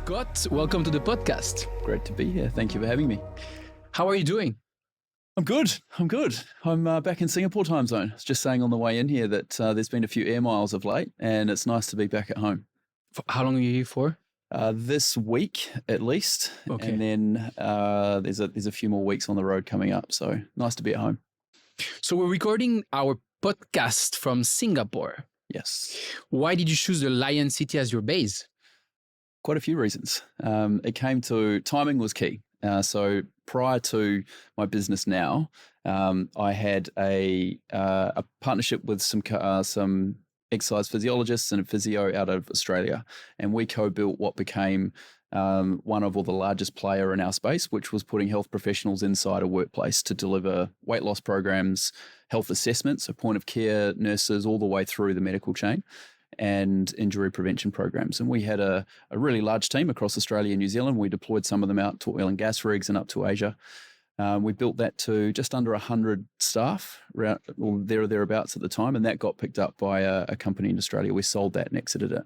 Scott, welcome to the podcast. Great to be here. Thank you for having me. How are you doing? I'm good. I'm back in Singapore time zone. I was just saying on the way in here that there's been a few air miles of late, and it's nice to be back at home. How long are you here for? This week at least, Okay. and then there's a few more weeks on the road coming up. So nice to be at home. So we're recording our podcast from Singapore. Yes. Why did you choose the Lion City as your base? Quite a few reasons. It came to timing was key. So prior to my business now, I had a partnership with some exercise physiologists and a physio out of Australia, and we co-built what became one of the largest player in our space, which was putting health professionals inside a workplace to deliver weight loss programs, health assessments, so point of care nurses all the way through the medical chain, and injury prevention programs. And we had a really large team across Australia and New Zealand. We deployed some of them out to oil and gas rigs and up to Asia. We built that to just under 100 staff, or there or thereabouts at the time, and that got picked up by a company in Australia. We sold that and exited it.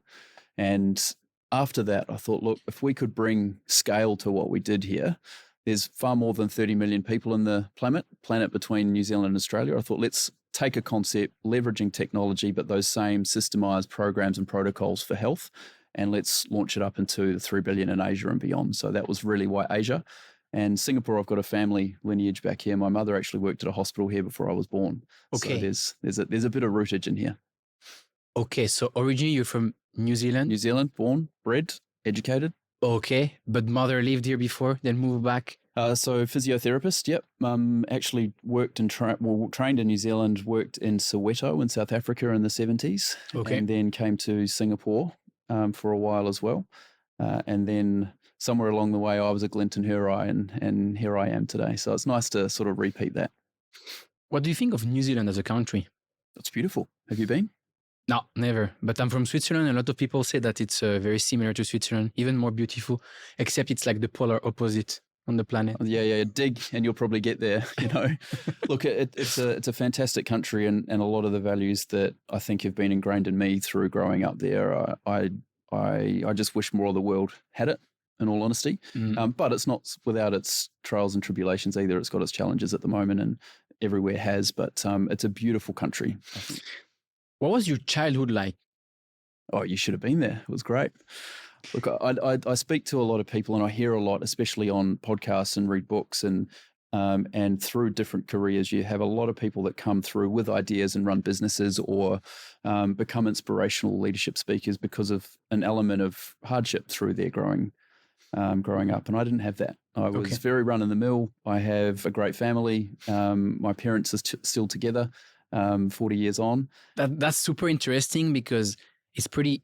And after that, I thought, look, if we could bring scale to what we did here, there's far more than 30 million people in the planet between New Zealand and Australia. I thought, let's take a concept, leveraging technology, but those same systemized programs and protocols for health, and let's launch it up into the 3 billion in Asia and beyond. So that was really why Asia. And Singapore, I've got a family lineage back here. My mother actually worked at a hospital here before I was born. Okay. So there's a bit of rootage in here. Okay, so originally you're from New Zealand? New Zealand, born, bred, educated. Okay, but mother lived here before, then moved back? So physiotherapist, yep. Actually worked and trained in New Zealand, worked in Soweto in South Africa in the 70s. Okay. And then came to Singapore for a while as well. And then somewhere along the way, I was a glint in her eye, and here I am today. So it's nice to sort of repeat that. What do you think of New Zealand as a country? It's beautiful. Have you been? No, never. But I'm from Switzerland. A lot of people say that it's very similar to Switzerland, even more beautiful, except it's like the polar opposite on the planet. Yeah. Dig, and you'll probably get there. Look, it's a fantastic country, and a lot of the values that I think have been ingrained in me through growing up there. I just wish more of the world had it, in all honesty. But it's not without its trials and tribulations either. It's got its challenges at the moment, and everywhere has. But it's a beautiful country, I think. What was your childhood like? Oh, you should have been there. It was great. Look, I speak to a lot of people, and I hear a lot, especially on podcasts and read books, and through different careers, you have a lot of people that come through with ideas and run businesses, or become inspirational leadership speakers because of an element of hardship through their growing up. And I didn't have that. I was very run of the mill. I have a great family. My parents are still together. 40 years on. That's super interesting because it's pretty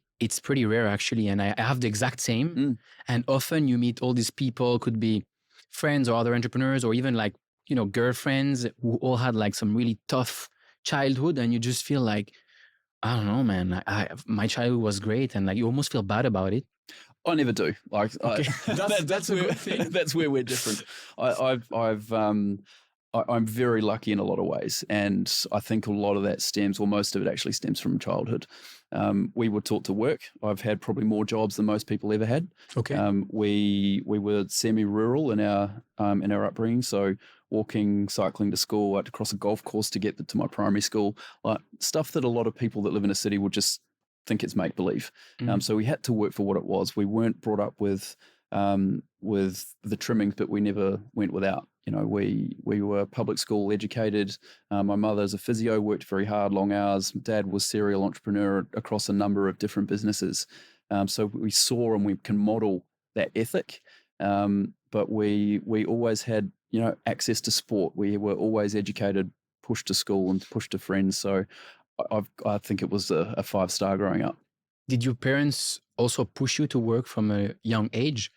rare actually, and I have the exact same. And often you meet all these people, could be friends or other entrepreneurs, or even like girlfriends who all had like some really tough childhood, and you just feel like, I don't know, man. My childhood was great, and like you almost feel bad about it. I never do. Like That's a good thing. That's where we're different. I'm very lucky in a lot of ways, and I think a lot of that stems, or most of it actually stems from childhood. We were taught to work. I've had probably more jobs than most people ever had. Okay. We were semi-rural in our upbringing, so walking, cycling to school, I had to cross a golf course to get to my primary school, like stuff that a lot of people that live in a city would just think it's make-believe. So we had to work for what it was. We weren't brought up with the trimmings, but we never went without. We were public school educated. My mother's a physio, worked very hard, long hours. Dad was serial entrepreneur across a number of different businesses. So we saw and we can model that ethic. But we always had, access to sport. We were always educated, pushed to school and pushed to friends. So I think it was a 5-star growing up. Did your parents also push you to work from a young age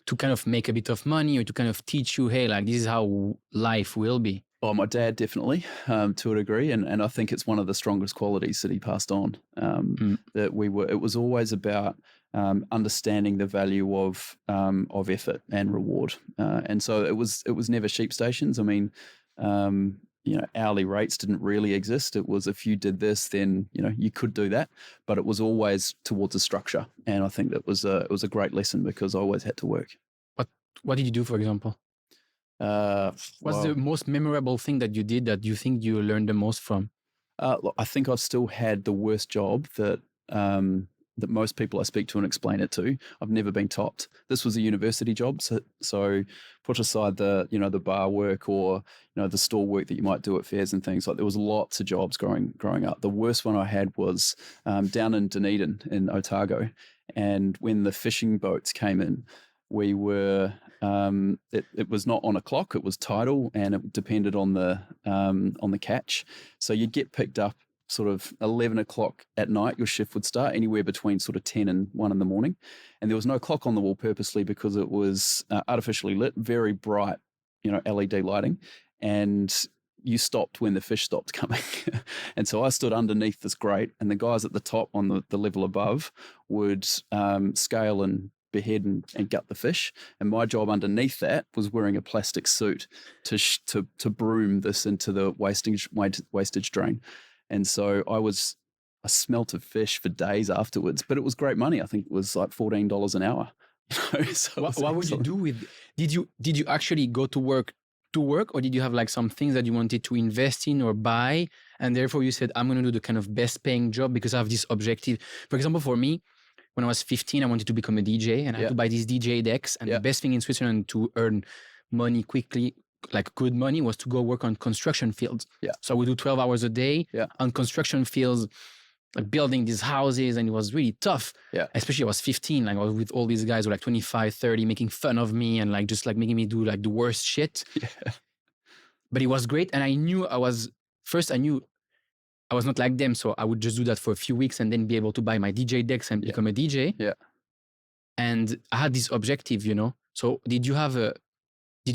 to kind of make a bit of money, or to kind of teach you, hey, like this is how life will be? Oh, my dad definitely, to a degree, and I think it's one of the strongest qualities that he passed on. That it was always about understanding the value of effort and reward, and so it was never sheep stations. I mean, hourly rates didn't really exist. It was if you did this, then you could do that, but it was always towards a structure. And I think that it was a great lesson because I always had to work. What did you do, for example? What's the most memorable thing that you did that you think you learned the most from? Look, I think I've still had the worst job that that most people I speak to and explain it to. I've never been topped. This was a university job, so put aside the the bar work or the store work that you might do at fairs and things. Like there was lots of jobs growing up. The worst one I had was down in Dunedin in Otago, and when the fishing boats came in, we were it was not on a clock, it was tidal, and it depended on the catch. So you'd get picked up sort of 11 o'clock at night. Your shift would start anywhere between sort of 10 and 1 in the morning, and there was no clock on the wall purposely because it was artificially lit, very bright, LED lighting, and you stopped when the fish stopped coming. And so I stood underneath this grate, and the guys at the top on the level above would scale and behead and gut the fish, and my job underneath that was wearing a plastic suit to broom this into the wastage drain. And so I smelt of fish for days afterwards, but it was great money. I think it was like $14 an hour. So what would you do with? Did you actually go to work, or did you have like some things that you wanted to invest in or buy, and therefore you said, I'm going to do the kind of best paying job because I have this objective? For example, for me, when I was 15, I wanted to become a DJ, and I had to buy these DJ decks. And the best thing in Switzerland to earn money quickly, like good money, was to go work on construction fields. So I would do 12 hours a day on construction fields, like building these houses, and it was really tough. Especially I was 15, like I was with all these guys who were like 25, 30, making fun of me and like just like making me do like the worst shit. But it was great, and I knew I was not like them, so I would just do that for a few weeks and then be able to buy my DJ decks and become a DJ. And I had this objective, So did you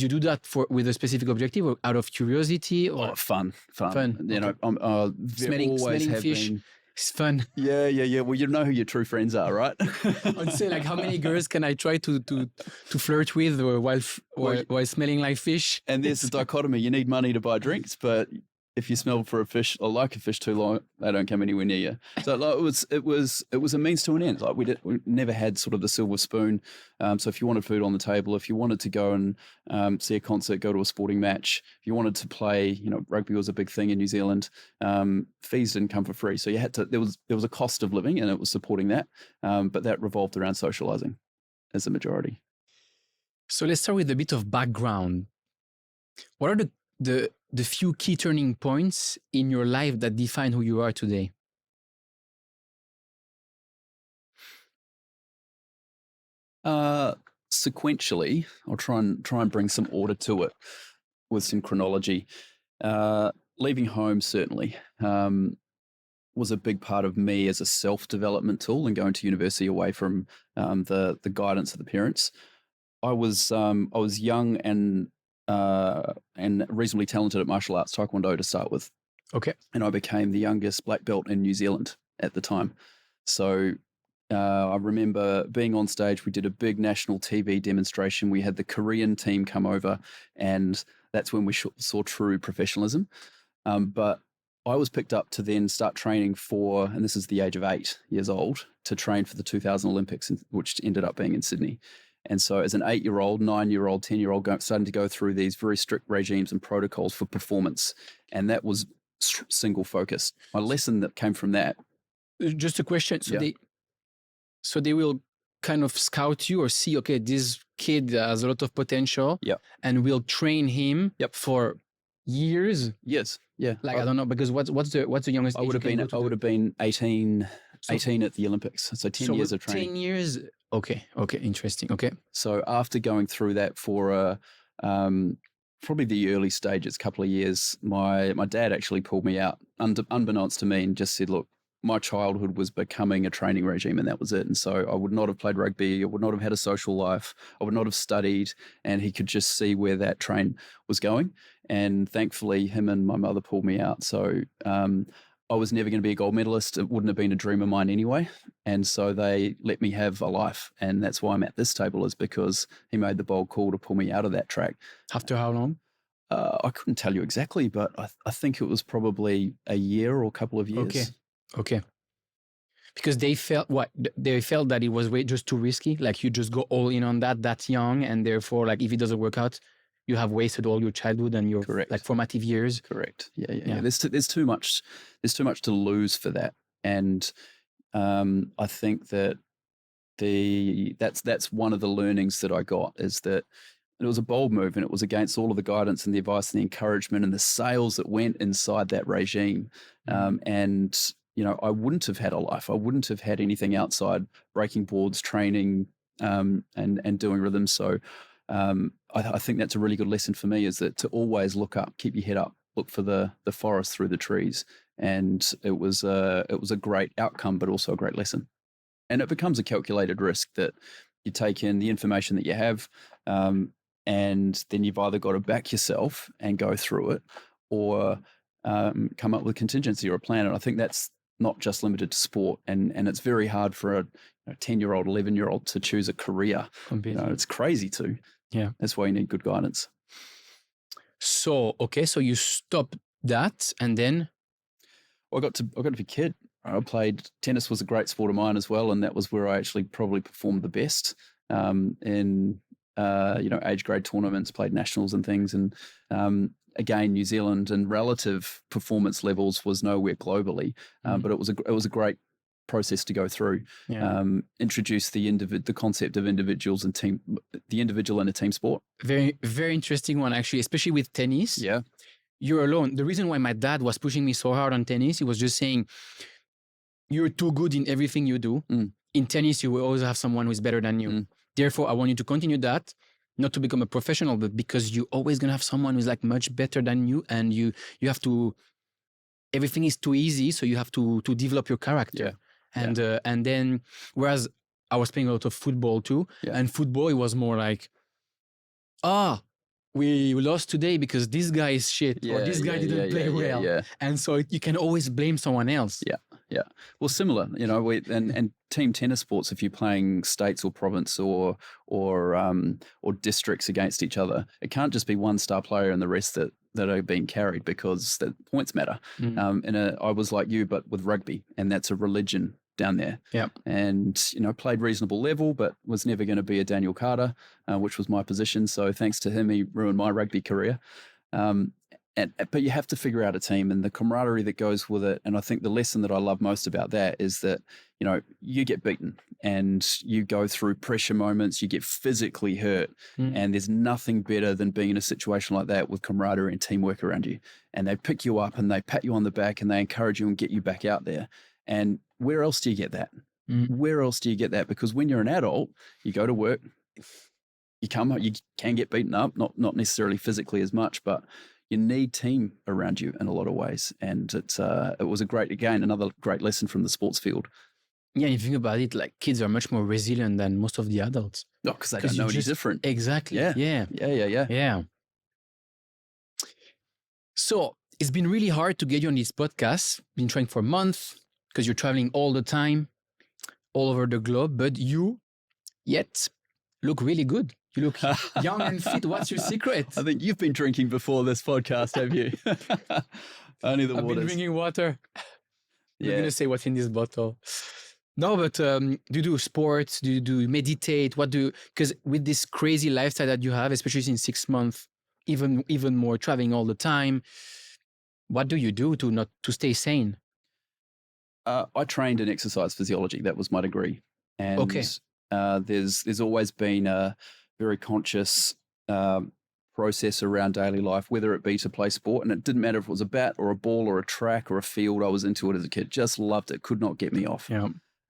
do that with a specific objective or out of curiosity or fun? Okay. I'm smelling fish. It's fun. Yeah. Well, you know who your true friends are, right? I'd say like how many girls can I try to flirt with while smelling like fish? And there's a dichotomy. You need money to buy drinks, but if you smell for a fish or like a fish too long, they don't come anywhere near you. So like, it was a means to an end. Like we never had sort of the silver spoon. So if you wanted food on the table, if you wanted to go and see a concert, go to a sporting match, if you wanted to play, rugby was a big thing in New Zealand. Fees didn't come for free, so you had to. There was a cost of living, and it was supporting that. But that revolved around socializing as the majority. So let's start with a bit of background. What are the few key turning points in your life that define who you are today? Sequentially, I'll try and bring some order to it with some chronology. Leaving home certainly was a big part of me as a self-development tool, and going to university away from the guidance of the parents. I was young and reasonably talented at martial arts, Taekwondo to start with. Okay. And I became the youngest black belt in New Zealand at the time. So I remember being on stage. We did a big national TV demonstration. We had the Korean team come over, and that's when we saw true professionalism. But I was picked up to then start training for, and this is the age of 8 years old, to train for the 2000 Olympics, which ended up being in Sydney. And so as an 8-year-old, 9-year-old, 10-year-old, starting to go through these very strict regimes and protocols for performance. And that was single focused. My lesson that came from that. Just a question. So they will kind of scout you or see, okay, this kid has a lot of potential, and we'll train him for years. Yes. Yeah. Like, I don't know, because what's the youngest age? I would have been 18 at the Olympics. So 10 years of training. 10 years. Okay. Interesting. Okay. So after going through that for probably the early stages, couple of years, my dad actually pulled me out unbeknownst to me and just said, look, my childhood was becoming a training regime, and that was it. And so I would not have played rugby. I would not have had a social life. I would not have studied. And he could just see where that train was going. And thankfully, him and my mother pulled me out. So I was never going to be a gold medalist. It wouldn't have been a dream of mine anyway. And so they let me have a life. And that's why I'm at this table, is because he made the bold call to pull me out of that track. After how long? I couldn't tell you exactly, but I think it was probably a year or a couple of years. Okay. Because they felt what? They felt that it was way just too risky. Like you just go all in on that young, and therefore, like if it doesn't work out, you have wasted all your childhood and your Correct. like formative years. Correct. Yeah. There's too much to lose for that, and I think that that's one of the learnings that I got, is that it was a bold move, and it was against all of the guidance and the advice and the encouragement and the sales that went inside that regime. And I wouldn't have had a life. I wouldn't have had anything outside breaking boards, training, and doing rhythms. So I think that's a really good lesson for me, is that to always look up, keep your head up, look for the forest through the trees. And it was a great outcome, but also a great lesson. And it becomes a calculated risk that you take in the information that you have, and then you've either got to back yourself and go through it, or come up with a contingency or a plan. And I think that's not just limited to sport. And it's very hard for a 10-year-old, 11-year-old to choose a career. It's crazy too. Yeah. That's why you need good guidance. So you stopped that, and then I got to be a kid. I played tennis, was a great sport of mine as well, and that was where I actually probably performed the best in age grade tournaments, played nationals and things. And again, New Zealand and relative performance levels was nowhere globally, but it was a great process to go through. Introduce the concept of individuals and team, the individual in a team sport. Very, very interesting one, actually, especially with tennis. Yeah. You're alone. The reason why my dad was pushing me so hard on tennis, he was just saying, you're too good in everything you do. In tennis, you will always have someone who's better than you. Therefore, I want you to continue that, not to become a professional, but because you're always going to have someone who's like much better than you. And you have to, everything is too easy. So you have to develop your character. And then, whereas I was playing a lot of football too. And football, it was more like, we lost today because this guy is shit, or this guy didn't play well. And so you can always blame someone else. Yeah. Well, similar, and team tennis sports, if you're playing states or province or districts against each other, it can't just be one star player and the rest that are being carried, because the points matter. I was like you, but with rugby, and that's a religion down there. And played reasonable level, but was never going to be a Daniel Carter, which was my position. So thanks to him, he ruined my rugby career. But you have to figure out a team and the camaraderie that goes with it. And I think the lesson that I love most about that is that, you get beaten and you go through pressure moments, you get physically hurt, and there's nothing better than being in a situation like that with camaraderie and teamwork around you. And they pick you up and they pat you on the back and they encourage you and get you back out there. And where else do you get that? Where else do you get that? Because when you're an adult, you go to work, you come home, you can get beaten up, not necessarily physically as much, but you need team around you in a lot of ways. And it was another great lesson from the sports field. Yeah, if you think about it, like kids are much more resilient than most of the adults. No, because they don't know any different. Exactly. Yeah. So it's been really hard to get you on this podcast. Been trying for a month because you're traveling all the time, all over the globe, but you yet look really good. You look young and fit. What's your secret? I think you've been drinking before this podcast, have you? Only the I've waters. been drinking water. I'm going to say what's in this bottle. No, but do you do sports? Do you meditate? Because with this crazy lifestyle that you have, especially in 6 months, even more traveling all the time, what do you do to stay sane? I trained in exercise physiology. That was my degree. And there's always been a very conscious process around daily life, whether it be to play sport. And it didn't matter if it was a bat or a ball or a track or a field. I was into it as a kid. Just loved it. Could not get me off.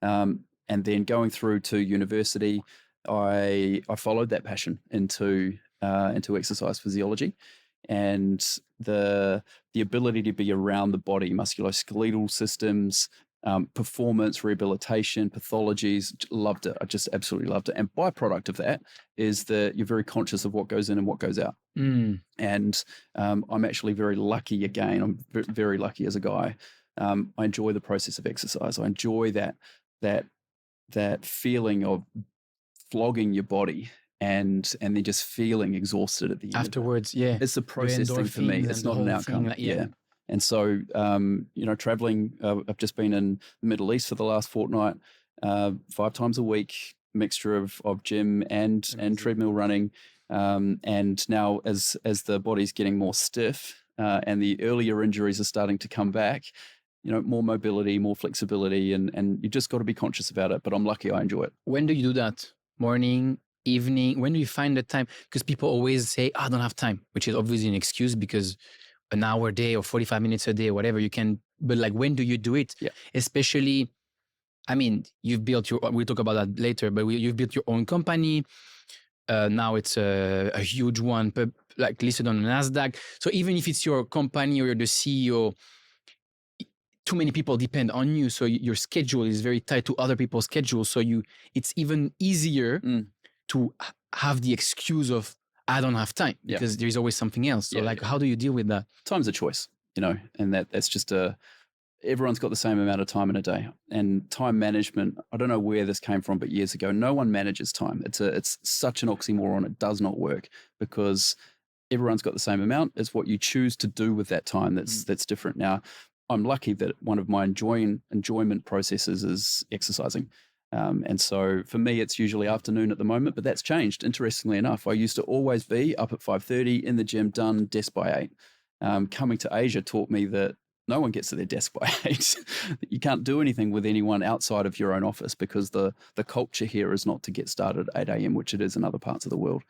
And then going through to university, I followed that passion into exercise physiology, and the ability to be around the body, musculoskeletal systems, performance, rehabilitation, pathologies. Loved it. I just absolutely loved it. And byproduct of that is that you're very conscious of what goes in and what goes out. And I'm actually very lucky. Again, I'm very lucky as a guy. I enjoy the process of exercise. I enjoy that feeling of flogging your body and then just feeling exhausted at the end. Afterwards, yeah. It's the process thing for me. It's not an outcome. Yeah. And so, traveling, I've just been in the Middle East for the last fortnight, 5 times a week, mixture of gym and treadmill running. And now as the body's getting more stiff and the earlier injuries are starting to come back, more mobility, more flexibility, and you just got to be conscious about it. But I'm lucky I enjoy it. When do you do that? Morning, evening? When do you find the time? Because people always say, I don't have time, which is obviously an excuse because an hour a day or 45 minutes a day, whatever you can. But like, when do you do it? Yeah. Especially, I mean, you've built we'll talk about that later, but you've built your own company. Now it's a huge one, but like listed on the NASDAQ. So even if it's your company or you're the CEO, too many people depend on you. So your schedule is very tied to other people's schedules. So it's even easier to have the excuse of, I don't have time because there's always something else. So how do you deal with that? Time's a choice, and that's just everyone's got the same amount of time in a day. And time management, I don't know where this came from, but years ago, no one manages time. It's such an oxymoron. It does not work because everyone's got the same amount. It's what you choose to do with that time that's different. Now, I'm lucky that one of my enjoyment processes is exercising. And so for me, it's usually afternoon at the moment, but that's changed. Interestingly enough, I used to always be up at 5:30 in the gym, done, desk by 8. Coming to Asia taught me that no one gets to their desk by 8. You can't do anything with anyone outside of your own office because the culture here is not to get started at 8 a.m., which it is in other parts of the world.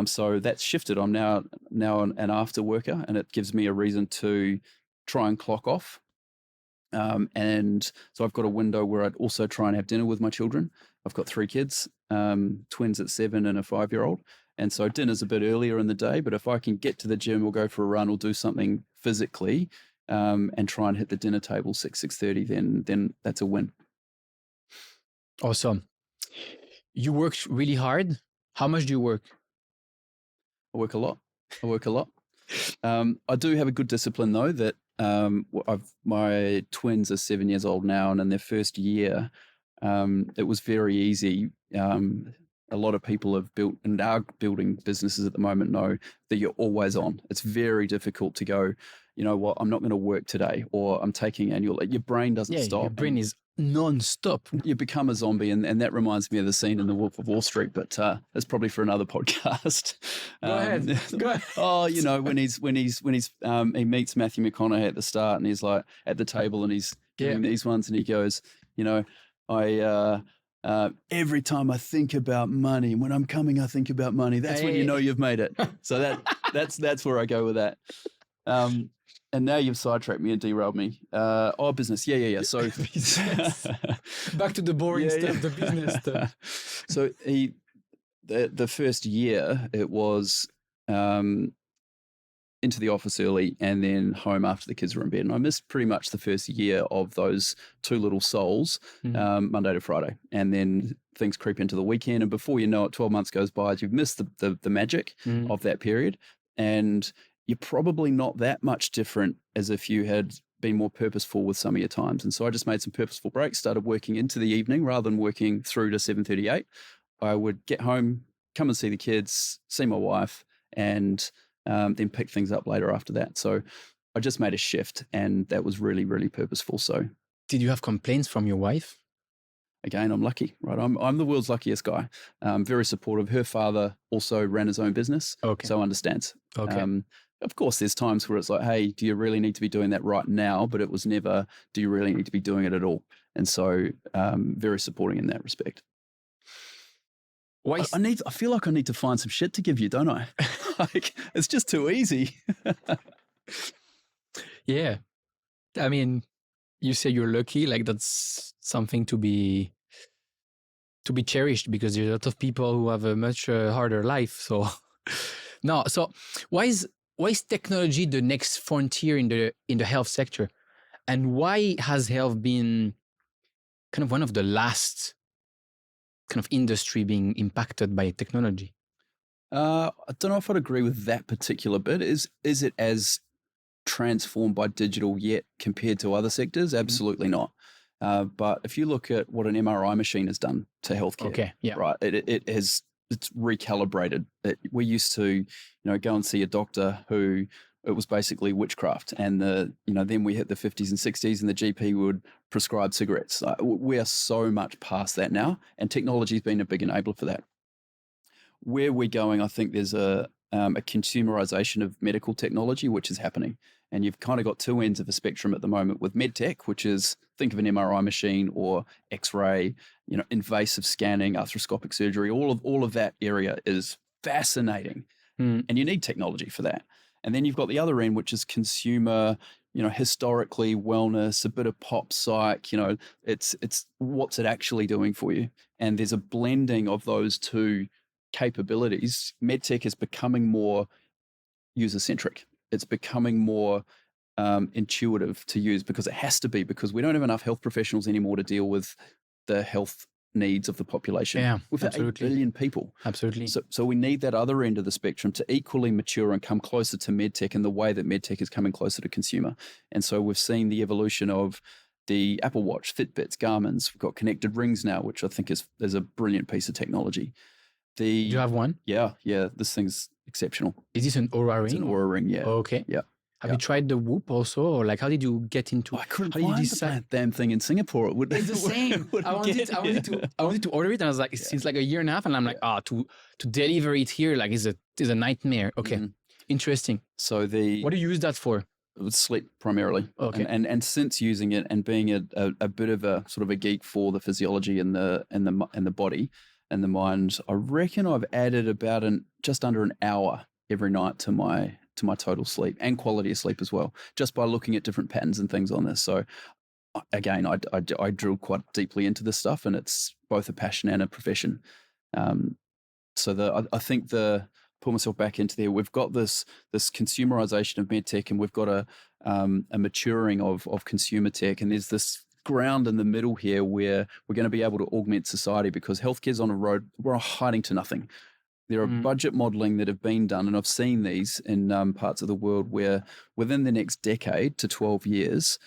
So that's shifted. I'm now an after worker, and it gives me a reason to try and clock off. And so I've got a window where I'd also try and have dinner with my children. I've got 3 kids, twins at 7 and a 5-year-old. And so dinner's a bit earlier in the day, but if I can get to the gym or go for a run or do something physically and try and hit the dinner table 6:30, then that's a win. Awesome. You work really hard. How much do you work? I work a lot. I do have a good discipline though that my twins are 7 years old now, and in their first year, it was very easy. A lot of people have built and are building businesses at the moment know that you're always on. It's very difficult to go, you know what, I'm not going to work today, or I'm taking annual. Your brain doesn't stop. Your brain is non-stop. You become a zombie, and that reminds me of the scene in The Wolf of Wall Street, but that's probably for another podcast. Go ahead. Oh, when he meets Matthew McConaughey at the start, and he's like at the table, and he's giving these ones, and he goes, every time I think about money, when I'm coming, I think about money. That's when you know you've made it. So that's where I go with that. And now you've sidetracked me and derailed me. Business. Yeah. So back to the boring stuff, the business stuff. So the first year, it was into the office early and then home after the kids were in bed. And I missed pretty much the first year of those 2 little souls, Monday to Friday. And then things creep into the weekend. And before you know it, 12 months goes by, you've missed the magic of that period. And you're probably not that much different as if you had been more purposeful with some of your times. And so I just made some purposeful breaks, started working into the evening rather than working through to 7:38. I would get home, come and see the kids, see my wife, and then pick things up later after that. So I just made a shift, and that was really, really purposeful. So did you have complaints from your wife? Again, I'm lucky, right? I'm the world's luckiest guy. Very supportive. Her father also ran his own business, so understands. Of course, there's times where it's like, hey, do you really need to be doing that right now? But it was never, do you really need to be doing it at all? And so very supporting in that respect. I feel like I need to find some shit to give you, don't I? Like, it's just too easy. Yeah. I mean, you say you're lucky, like that's something to be cherished because there's a lot of people who have a much harder life. So no, so why is technology the next frontier in the health sector? And why has health been kind of one of the last kind of industry being impacted by technology? I don't know if I'd agree with that particular bit. Is it as transformed by digital yet compared to other sectors? Absolutely not. But if you look at what an MRI machine has done to healthcare, right, it has it's recalibrated. We used to, go and see a doctor who it was basically witchcraft, and then we hit the 50s and 60s, and the GP would prescribe cigarettes. We are so much past that now, and technology has been a big enabler for that. Where we're going, I think there's a consumerization of medical technology, which is happening. And you've kind of got two ends of the spectrum at the moment with medtech, which is, think of an MRI machine or X-ray, invasive scanning, arthroscopic surgery. All of that area is fascinating, and you need technology for that. And then you've got the other end, which is consumer, historically wellness, a bit of pop psych. It's what's it actually doing for you? And there's a blending of those two capabilities. MedTech is becoming more user-centric. It's becoming more intuitive to use, because it has to be, because we don't have enough health professionals anymore to deal with the health needs of the population. Yeah, we've got 8 billion people. Absolutely. So we need that other end of the spectrum to equally mature and come closer to medtech in the way that medtech is coming closer to consumer. And so we've seen the evolution of the Apple Watch, Fitbits, Garmin's. We've got connected rings now, which I think is a brilliant piece of technology. Do you have one? Yeah. This thing's exceptional. Is this an Oura ring? It's an Oura ring, yeah. Okay. Yeah. Have you tried the Whoop also, or how did you get into? I couldn't how did find you decide? the damn thing in Singapore. It's the same. I wanted to order it, and I was like, since like a year and a half, and I'm like, to deliver it here, like is a nightmare. Okay, interesting. So what do you use that for? Sleep primarily. Okay. And since using it and being a bit of a sort of a geek for the physiology and the body and the mind, I reckon I've added about just under an hour every night to my total sleep and quality of sleep as well, just by looking at different patterns and things on this. So again, I drilled quite deeply into this stuff, and it's both a passion and a profession. I think pull myself back into there. We've got this consumerization of medtech, and we've got a maturing of consumer tech, and there's this ground in the middle here where we're going to be able to augment society, because healthcare's on a road, we're hiding to nothing. There are budget modeling that have been done, and I've seen these in parts of the world where within the next decade to 12 years,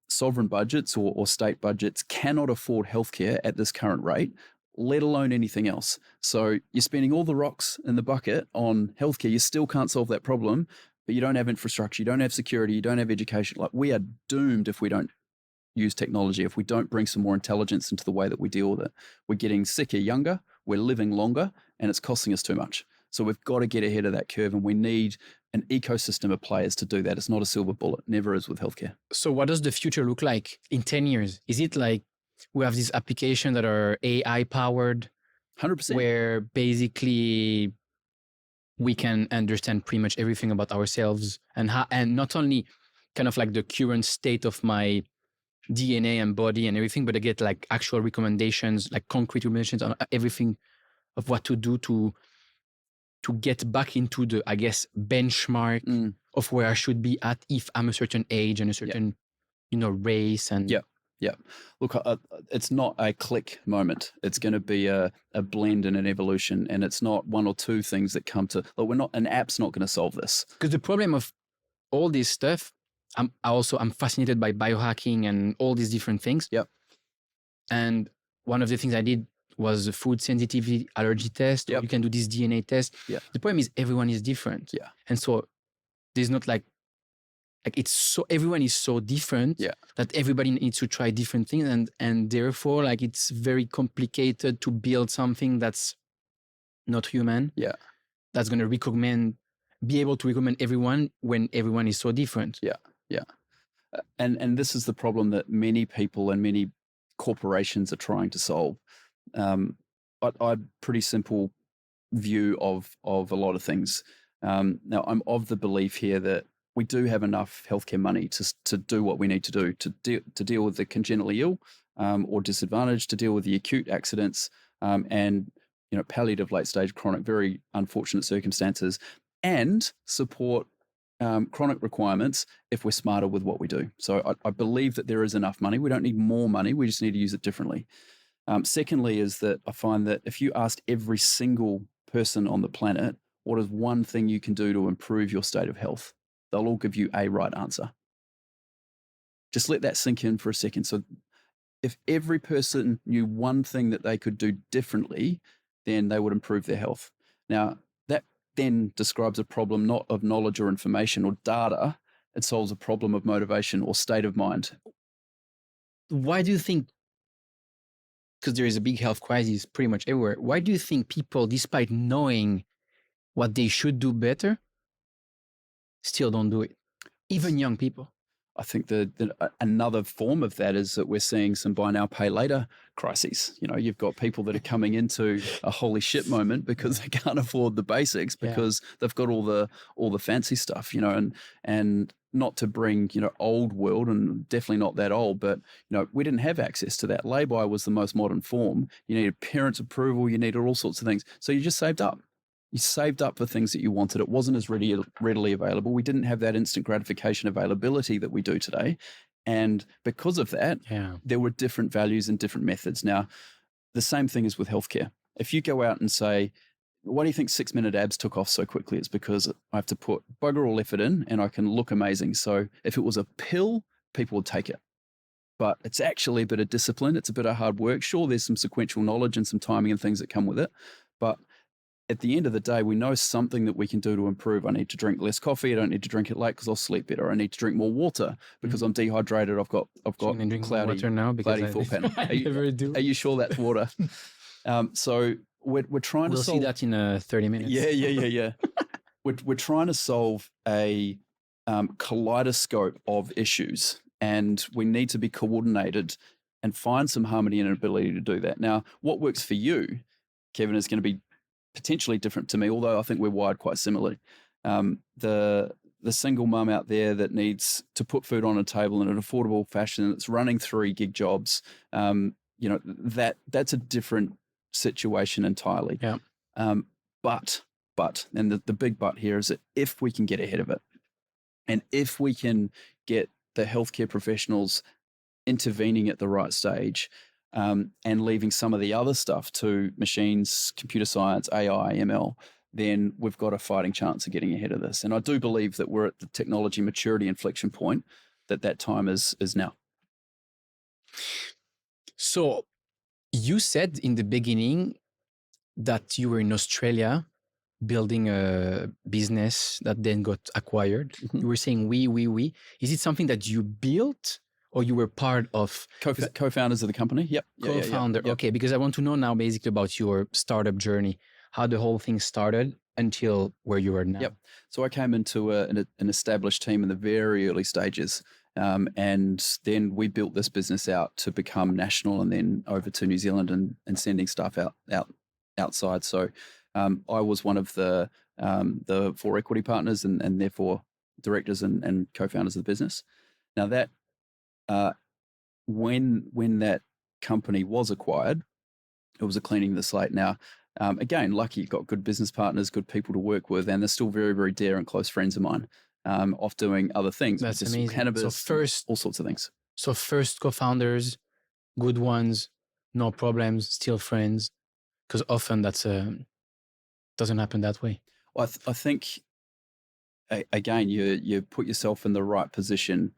sovereign budgets or state budgets cannot afford healthcare at this current rate, let alone anything else. So you're spending all the rocks in the bucket on healthcare. You still can't solve that problem, but you don't have infrastructure, you don't have security, you don't have education. Like, we are doomed if we don't use technology, if we don't bring some more intelligence into the way that we deal with it. We're getting sicker younger, we're living longer, and it's costing us too much. So we've got to get ahead of that curve, and we need an ecosystem of players to do that. It's not a silver bullet, never is with healthcare. So what does the future look like in 10 years? Is it like we have these applications that are AI powered? 100%. Where basically we can understand pretty much everything about ourselves, and not only kind of like the current state of my DNA and body and everything, but I get like actual recommendations, like concrete recommendations on everything of what to do to get back into the, I guess, benchmark of where I should be at if I'm a certain age and a certain, race. And yeah. Look, it's not a click moment. It's going to be a blend and an evolution, and it's not one or two things that come to. Look, an app's not going to solve this. Because the problem of all this stuff, I'm fascinated by biohacking and all these different things. Yep. And one of the things I did was a food sensitivity allergy test. Or you can do this DNA test. Yeah. The problem is everyone is different. Yeah. And so there's not like it's so, everyone is so different that everybody needs to try different things. And therefore, like, it's very complicated to build something that's not human. Yeah. That's going to be able to recommend everyone when everyone is so different. Yeah. Yeah. And this is the problem that many people and many corporations are trying to solve. I pretty simple view of a lot of things. Now, I'm of the belief here that we do have enough healthcare money to do what we need to do to deal with the congenitally ill or disadvantaged, to deal with the acute accidents and palliative, late stage, chronic, very unfortunate circumstances, and support chronic requirements if we're smarter with what we do. So I believe that there is enough money. We don't need more money. We just need to use it differently. Secondly is that I find that if you asked every single person on the planet, what is one thing you can do to improve your state of health, they'll all give you a right answer. Just let that sink in for a second. So if every person knew one thing that they could do differently, then they would improve their health. Now, that then describes a problem not of knowledge or information or data. It solves a problem of motivation or state of mind. Why do you think, because there is a big health crisis pretty much everywhere, why do you think people, despite knowing what they should do better, still don't do it? Even young people. I think another form of that is that we're seeing some buy now, pay later crises. You know, you've got people that are coming into a holy shit moment because they can't afford the basics because they've got all the fancy stuff, you know, and not to bring, you know, old world, and definitely not that old, but, you know, we didn't have access to that. Lay-by was the most modern form. You needed parents' approval, you needed all sorts of things. So you just saved up. You saved up for things that you wanted. It wasn't as readily available. We didn't have that instant gratification availability that we do today. And because of that, there were different values and different methods. Now, the same thing is with healthcare. If you go out and say, why do you think 6-minute abs took off so quickly? It's because I have to put bugger all effort in and I can look amazing. So if it was a pill, people would take it. But it's actually a bit of discipline. It's a bit of hard work. Sure, there's some sequential knowledge and some timing and things that come with it. But at the end of the day, we know something that we can do to improve. I need to drink less coffee. I don't need to drink it late because I'll sleep better. I need to drink more water because I'm dehydrated. I've got cloudy water now because thought pattern. never do. Are you sure that's water? So we're trying to solve. We'll see that in 30 minutes. Yeah. We're trying to solve a kaleidoscope of issues, and we need to be coordinated and find some harmony and ability to do that. Now, what works for you, Kevin, is going to be potentially different to me, although I think we're wired quite similarly. The single mum out there that needs to put food on a table in an affordable fashion, that's running 3 gig jobs, you know, that's a different situation entirely. Yeah. But and the big but here is that if we can get ahead of it, and if we can get the healthcare professionals intervening at the right stage, and leaving some of the other stuff to machines, computer science, AI, ML, then we've got a fighting chance of getting ahead of this. And I do believe that we're at the technology maturity inflection point, that time is now. So you said in the beginning that you were in Australia building a business that then got acquired. Mm-hmm. You were saying we. Is it something that you built? Or you were part of co-founders of the company? Yep. Co-founder. Yep. Okay, because I want to know now basically about your startup journey, how the whole thing started until where you are now. Yep. So I came into an established team in the very early stages, and then we built this business out to become national, and then over to New Zealand and sending stuff outside. So I was one of the 4 equity partners and therefore directors and co-founders of the business. Now that when that company was acquired, it was a cleaning the slate. Now, again, lucky you've got good business partners, good people to work with, and they're still very, very dear and close friends of mine, off doing other things. That's amazing. Cannabis, all sorts of things. So first co-founders, good ones, no problems, still friends, because often that's doesn't happen that way. Well, I think, again, you put yourself in the right position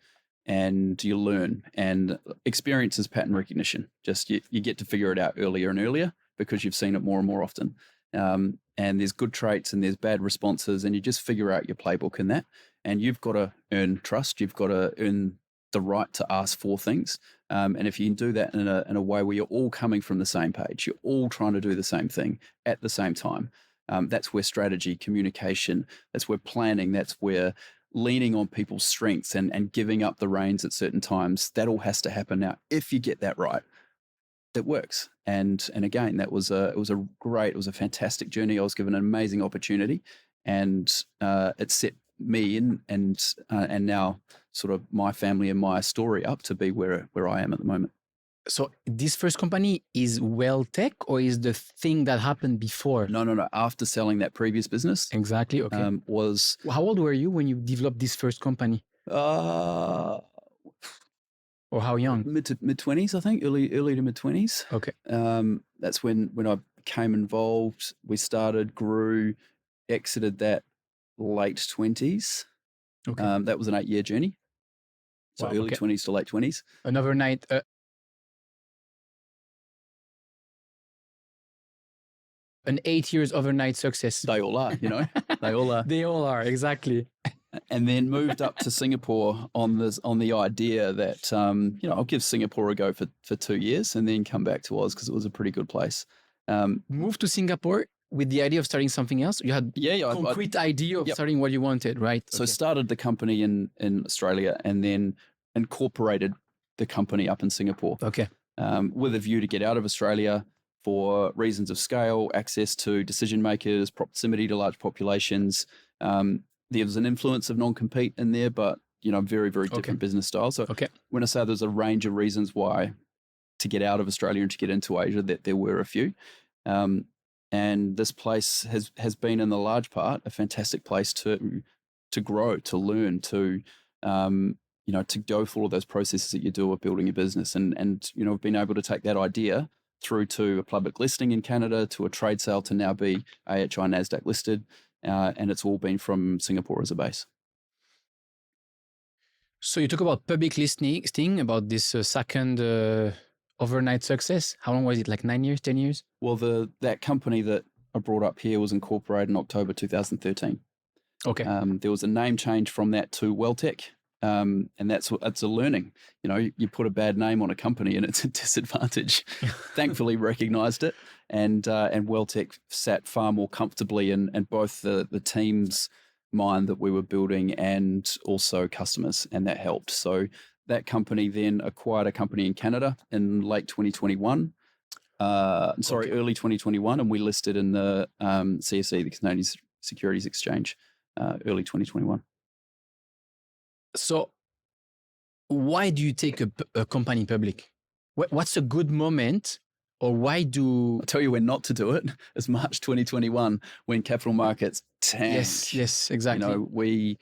and you learn, and experience is pattern recognition. Just you get to figure it out earlier and earlier because you've seen it more and more often. And there's good traits and there's bad responses, and you just figure out your playbook in that. And you've got to earn trust. You've got to earn the right to ask for things. And if you can do that in a way where you're all coming from the same page, you're all trying to do the same thing at the same time. That's where strategy, communication, that's where planning, that's where leaning on people's strengths and giving up the reins at certain times, that all has to happen. Now, if you get that right, that works. And again, it was a fantastic journey. I was given an amazing opportunity, and it set me in and now sort of my family and my story up to be where I am at the moment. So this first company is Healthtech, or is the thing that happened before? No. After selling that previous business. Exactly. Okay. How old were you when you developed this first company? Or how young? Mid 20s, I think. Early to mid 20s. Okay. That's when I became involved. We started, grew, exited that late 20s. Okay. That was an 8-year journey. So wow, early 20s to late 20s. An an 8 years overnight success. They all are, they all are. They all are, exactly. And then moved up to Singapore on the idea that, I'll give Singapore a go for 2 years and then come back to Oz because it was a pretty good place. Moved to Singapore with the idea of starting something else? You had concrete idea of starting what you wanted, right? So started the company in Australia and then incorporated the company up in Singapore. Okay. With a view to get out of Australia for reasons of scale, access to decision makers, proximity to large populations. There was an influence of non-compete in there, but very, very different business style. So when I say there's a range of reasons why to get out of Australia and to get into Asia, that there were a few. And this place has been, in the large part, a fantastic place to grow, to learn, to go through all those processes that you do of building a business, and we've been able to take that idea through to a public listing in Canada, to a trade sale, to now be AHI NASDAQ listed, and it's all been from Singapore as a base. So you talk about public listing, about this second overnight success. How long was it? Like 9 years, 10 years? Well, that company that I brought up here was incorporated in October 2013. Okay. There was a name change from that to Healthtech, and it's a learning. You put a bad name on a company and it's a disadvantage. Thankfully, recognised it, and Healthtech sat far more comfortably in both the team's mind that we were building and also customers, and that helped. So that company then acquired a company in Canada in late 2021. Early 2021, and we listed in the CSE, the Canadian Securities Exchange, early 2021. So why do you take a company public? What's a good moment, or why do... I'll tell you when not to do it. It's March 2021 when capital markets tanked. Yes, exactly.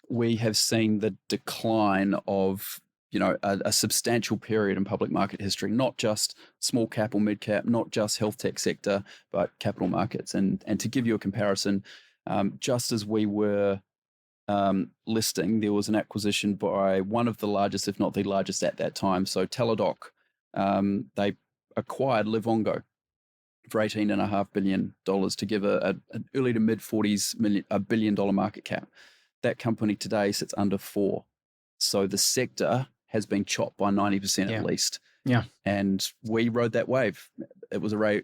We have seen the decline of a substantial period in public market history, not just small cap or mid cap, not just health tech sector, but capital markets. And to give you a comparison, just as we were listing, there was an acquisition by one of the largest, if not the largest at that time. So Teladoc, they acquired Livongo for $18.5 billion to give an early to mid 40s $1 billion market cap. That company today sits under 4. So the sector has been chopped by 90% at least. Yeah. And we rode that wave. It was a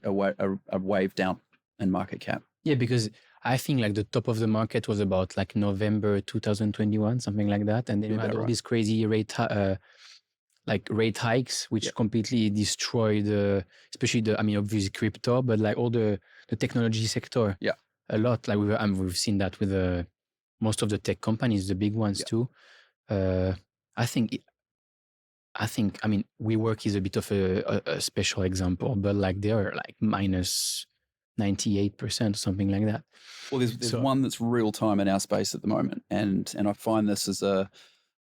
wave down in market cap. Yeah, because I think like the top of the market was about like November 2021, something like that. And then you had all these crazy rate hikes, which completely destroyed, especially obviously crypto, but like all the technology sector. Yeah. A lot. Like we've seen that with most of the tech companies, the big ones too. I think WeWork is a bit of a special example, but like they are like minus 98%, something like that. Well, there's one that's real time in our space at the moment, and I find this as I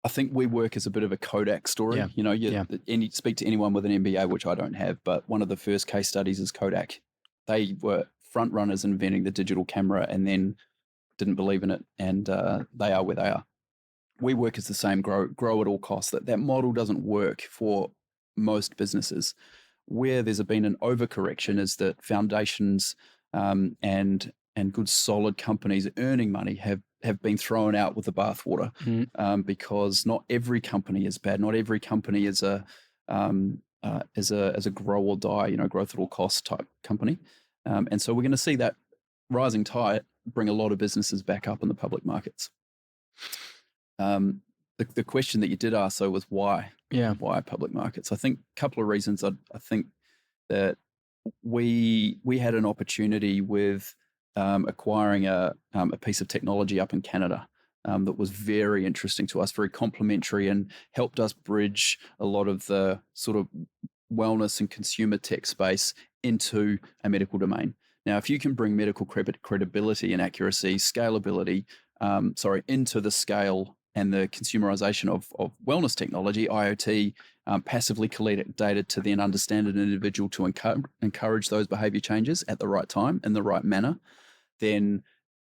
think WeWork is a bit of a Kodak story. Yeah. You speak to anyone with an MBA, which I don't have, but one of the first case studies is Kodak. They were front runners in inventing the digital camera, and then didn't believe in it, and they are where they are. WeWork is the same, grow at all costs. That model doesn't work for most businesses. Where there's been an overcorrection is that foundations and good solid companies earning money have been thrown out with the bathwater, because not every company is bad. Not every company is a grow or die, growth at all costs type company. And so we're going to see that rising tide bring a lot of businesses back up in the public markets. The question that you did ask though was why? Yeah. Why public markets? I think a couple of reasons. I think that we had an opportunity with acquiring a piece of technology up in Canada that was very interesting to us, very complementary, and helped us bridge a lot of the sort of wellness and consumer tech space into a medical domain. Now, if you can bring medical credibility and accuracy, scalability, into the scale and the consumerization of wellness technology, IoT, passively collect data to then understand an individual to encourage those behavior changes at the right time in the right manner, then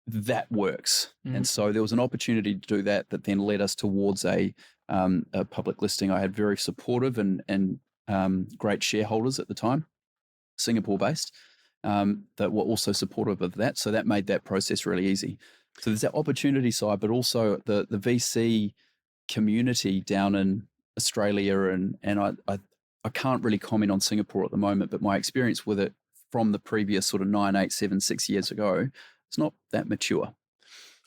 that works. And so there was an opportunity to do that then led us towards a public listing. I had very supportive and great shareholders at the time, Singapore-based, that were also supportive of that. So that made that process really easy. So there's that opportunity side, but also the VC community down in Australia, and I can't really comment on Singapore at the moment, but my experience with it from the previous sort of 9, 8, 7, 6 years ago, it's not that mature.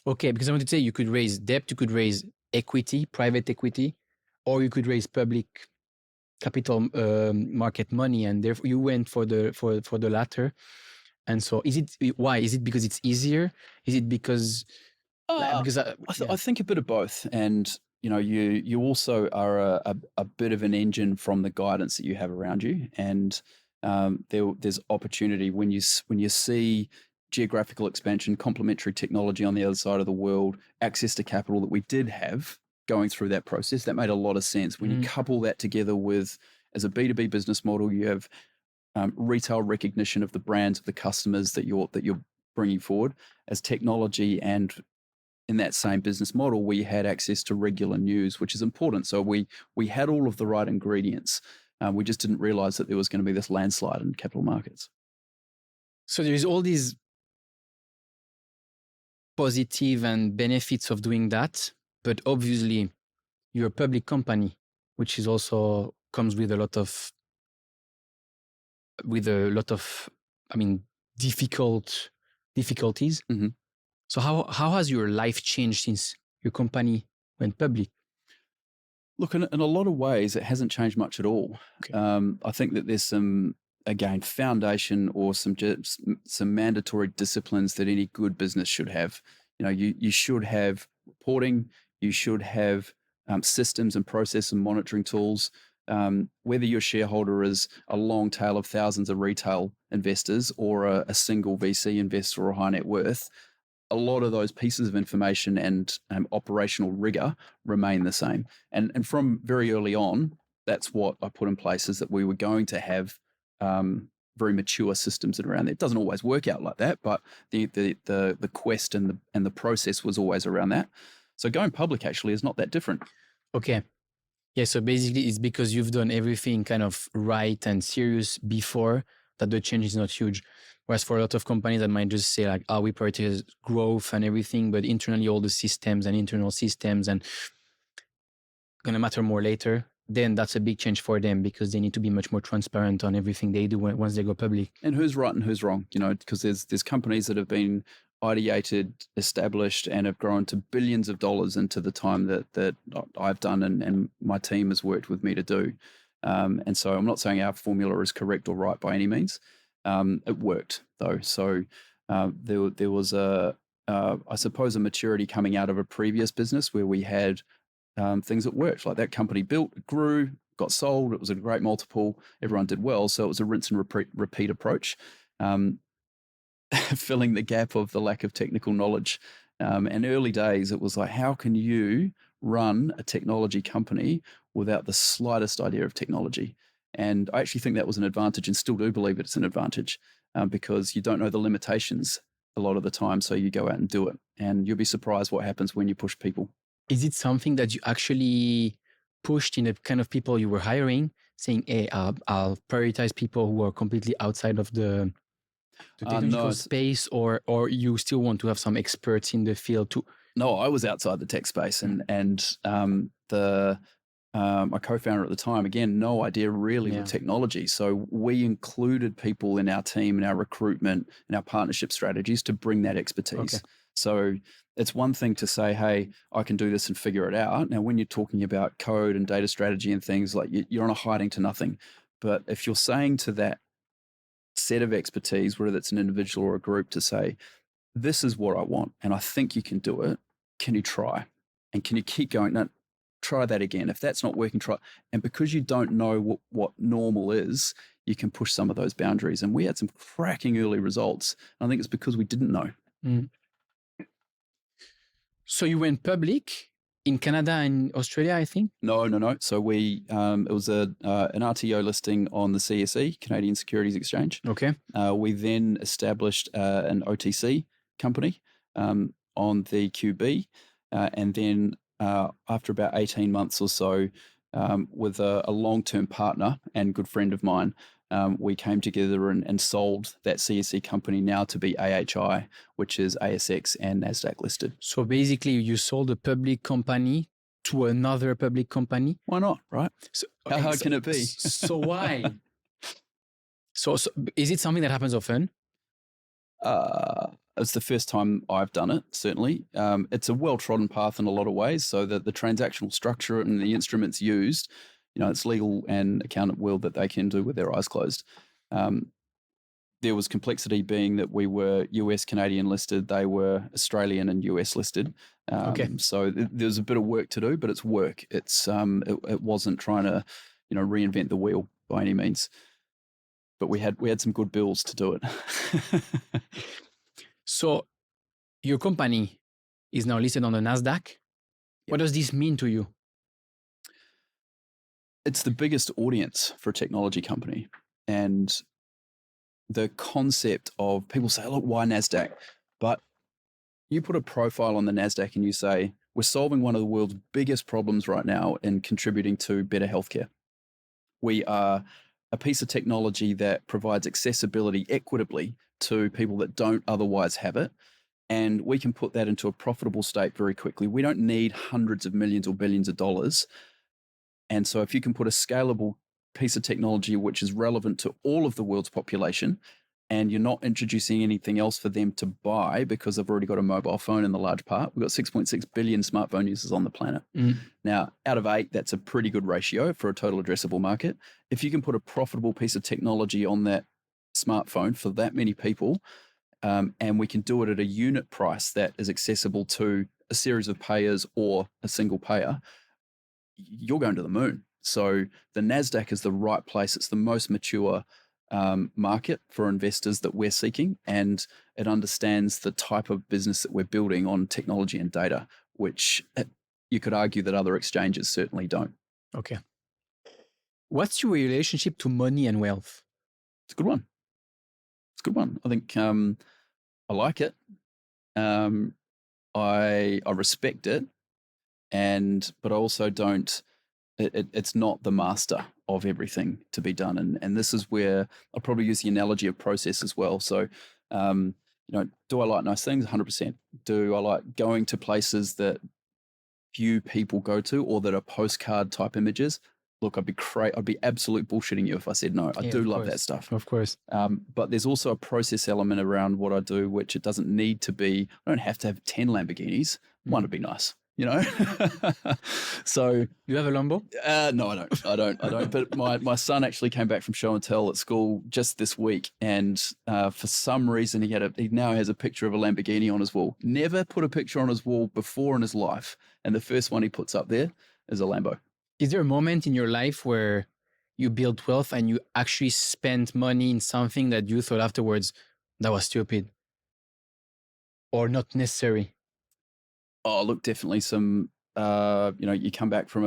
Okay, because I want to say you could raise debt, you could raise equity, private equity, or you could raise public capital market money, and therefore you went for the latter. And so, why? Is it because it's easier? Is it because I think a bit of both, and you also are a bit of an engine from the guidance that you have around you, and there's opportunity when you see geographical expansion, complementary technology on the other side of the world, access to capital that we did have going through that process. That made a lot of sense. When you couple that together with, as a B2B business model, you have retail recognition of the brands of the customers that you're bringing forward as technology, and in that same business model, we had access to regular news, which is important. So we had all of the right ingredients. We just didn't realize that there was going to be this landslide in capital markets. So there's all these positive and benefits of doing that, but obviously you're a public company, which is also comes with a lot of I mean, difficulties. Mm-hmm. So how has your life changed since your company went public? Look, in a lot of ways, it hasn't changed much at all. Okay. I think that there's some, again, foundation or some mandatory disciplines that any good business should have. You should have reporting, you should have systems and process and monitoring tools. Whether your shareholder is a long tail of thousands of retail investors or a single VC investor or high net worth, a lot of those pieces of information and operational rigor remain the same. And from very early on, that's what I put in place, is that we were going to have very mature systems around it. It doesn't always work out like that, but the quest and the process was always around that. So going public actually is not that different. Okay. Yeah, so basically it's because you've done everything kind of right and serious before that the change is not huge. Whereas for a lot of companies that might just say like, we prioritize growth and everything, but internally all the systems and internal systems and going to matter more later, then that's a big change for them because they need to be much more transparent on everything they do once they go public. And who's right and who's wrong, because there's companies that have been ideated, established, and have grown to billions of dollars into the time that I've done and my team has worked with me to do. And so I'm not saying our formula is correct or right by any means. It worked though. So there was I suppose a maturity coming out of a previous business where we had things that worked. Like that company built, grew, got sold. It was a great multiple. Everyone did well. So it was a rinse and repeat approach. Filling the gap of the lack of technical knowledge. And early days, it was like, how can you run a technology company without the slightest idea of technology? And I actually think that was an advantage, and still do believe it's an advantage, because you don't know the limitations a lot of the time. So you go out and do it, and you'll be surprised what happens when you push people. Is it something that you actually pushed in the kind of people you were hiring, saying, hey, I'll prioritize people who are completely outside of the technological space, or you still want to have some experts in the field too? No, I was outside the tech space, and my co-founder at the time, again, no idea really with technology. So we included people in our team, in our recruitment, in our partnership strategies to bring that expertise. Okay. So it's one thing to say, hey, I can do this and figure it out. Now, when you're talking about code and data strategy and things, like you're on a hiding to nothing. But if you're saying to that set of expertise, whether it's an individual or a group, to say, this is what I want and I think you can do it, can you try? And can you keep going? No, try that again. If that's not working, try. And because you don't know what normal is, you can push some of those boundaries. And we had some cracking early results. I think it's because we didn't know. Mm. So you went public in Canada and Australia, I think? No. So we it was an RTO listing on the CSE, Canadian Securities Exchange. Okay. We then established an OTC company on the QB, and then after about 18 months or so, with a long-term partner and good friend of mine, we came together and sold that CSE company now to be AHI, which is ASX and NASDAQ listed. So basically, you sold a public company to another public company. Why not, right? So, How hard can it be? So why? So is it something that happens often? It's the first time I've done it, certainly. It's a well-trodden path in a lot of ways, so that the transactional structure and the instruments used, it's legal and accountant world that they can do with their eyes closed. There was complexity being that we were US Canadian listed, they were Australian and US listed. Okay. So there's a bit of work to do, but it's work. It's it wasn't trying to, reinvent the wheel by any means. But we had some good bills to do it. So your company is now listed on the NASDAQ. Yep. What does this mean to you? It's the biggest audience for a technology company. And the concept of people say, look, why NASDAQ? But you put a profile on the NASDAQ and you say, we're solving one of the world's biggest problems right now in contributing to better healthcare. We are a piece of technology that provides accessibility equitably to people that don't otherwise have it. And we can put that into a profitable state very quickly. We don't need hundreds of millions or billions of dollars. And so if you can put a scalable piece of technology which is relevant to all of the world's population, and you're not introducing anything else for them to buy because they've already got a mobile phone in the large part. We've got 6.6 billion smartphone users on the planet. Now, out of 8, that's a pretty good ratio for a total addressable market. If you can put a profitable piece of technology on that smartphone for that many people, and we can do it at a unit price that is accessible to a series of payers or a single payer, you're going to the moon. So the NASDAQ is the right place. It's the most mature market for investors that we're seeking, and it understands the type of business that we're building on technology and data, which you could argue that other exchanges certainly don't. Okay. What's your relationship to money and wealth? It's a good one. It's a good one. I think I like it. I respect it, but I also don't. It's not the master of everything to be done. And this is where I'll probably use the analogy of process as well. So, do I like nice things? 100%. Do I like going to places that few people go to or that are postcard type images? Look, I'd be absolute bullshitting you if I said no. I do love that stuff. Of course. But there's also a process element around what I do, which it doesn't need to be. I don't have to have 10 Lamborghinis. One would be nice. So you have a Lambo? No, I don't. But my son actually came back from show and tell at school just this week, and for some reason he now has a picture of a Lamborghini on his wall. Never put a picture on his wall before in his life, and the first one he puts up there is a Lambo. Is there a moment in your life where you built wealth and you actually spent money in something that you thought afterwards that was stupid or not necessary? Oh, look, definitely some, you come back from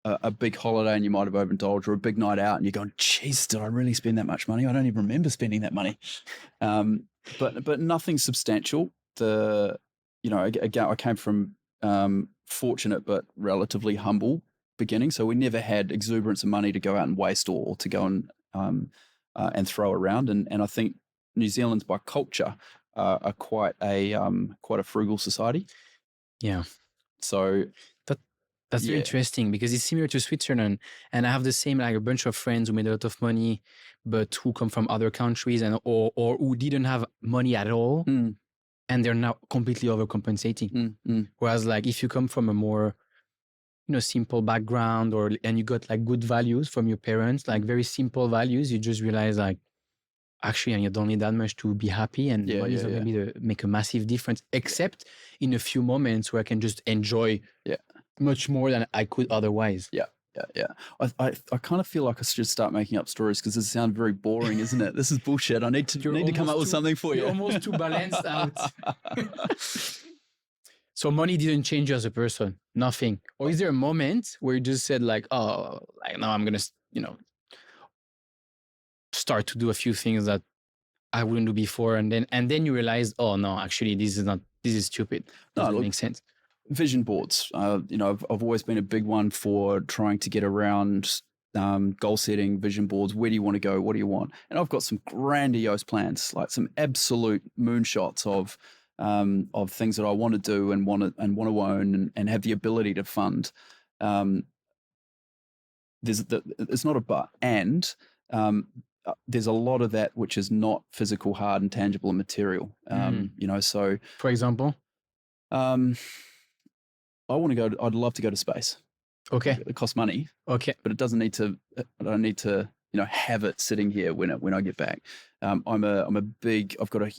a big holiday and you might have overindulged, or a big night out and you're going, geez, did I really spend that much money? I don't even remember spending that money. But nothing substantial. Again, I came from fortunate but relatively humble beginning. So we never had exuberance of money to go out and waste or to go and throw around. And I think New Zealand's by culture are quite a frugal society. Yeah. So that's very interesting because it's similar to Switzerland. And I have the same, like a bunch of friends who made a lot of money, but who come from other countries or who didn't have money at all. And they're now completely overcompensating. Whereas like if you come from a more, simple background and you got like good values from your parents, like very simple values, you just realize like, actually, you don't need that much to be happy, and money is not going to make a massive difference, except in a few moments where I can just enjoy much more than I could otherwise. Yeah. I kind of feel like I should start making up stories because this sounds very boring, isn't it? This is bullshit. I need to come up with something for you. You're almost too balanced out. So money didn't change you as a person? Nothing? Or is there a moment where you just said like, oh, like now I'm going to, start to do a few things that I wouldn't do before, and then you realize, oh no, actually this is stupid. Doesn't make sense. Vision boards. I've always been a big one for trying to get around goal setting, vision boards. Where do you want to go? What do you want? And I've got some grandiose plans, like some absolute moonshots of things that I want to do and want to own and have the ability to fund. It's not a but, and there's a lot of that which is not physical, hard, and tangible and material. So for example, I want to go. I'd love to go to space. Okay. It costs money. Okay. But it doesn't need to. I don't need to. Have it sitting here when I get back. I'm a big. I've got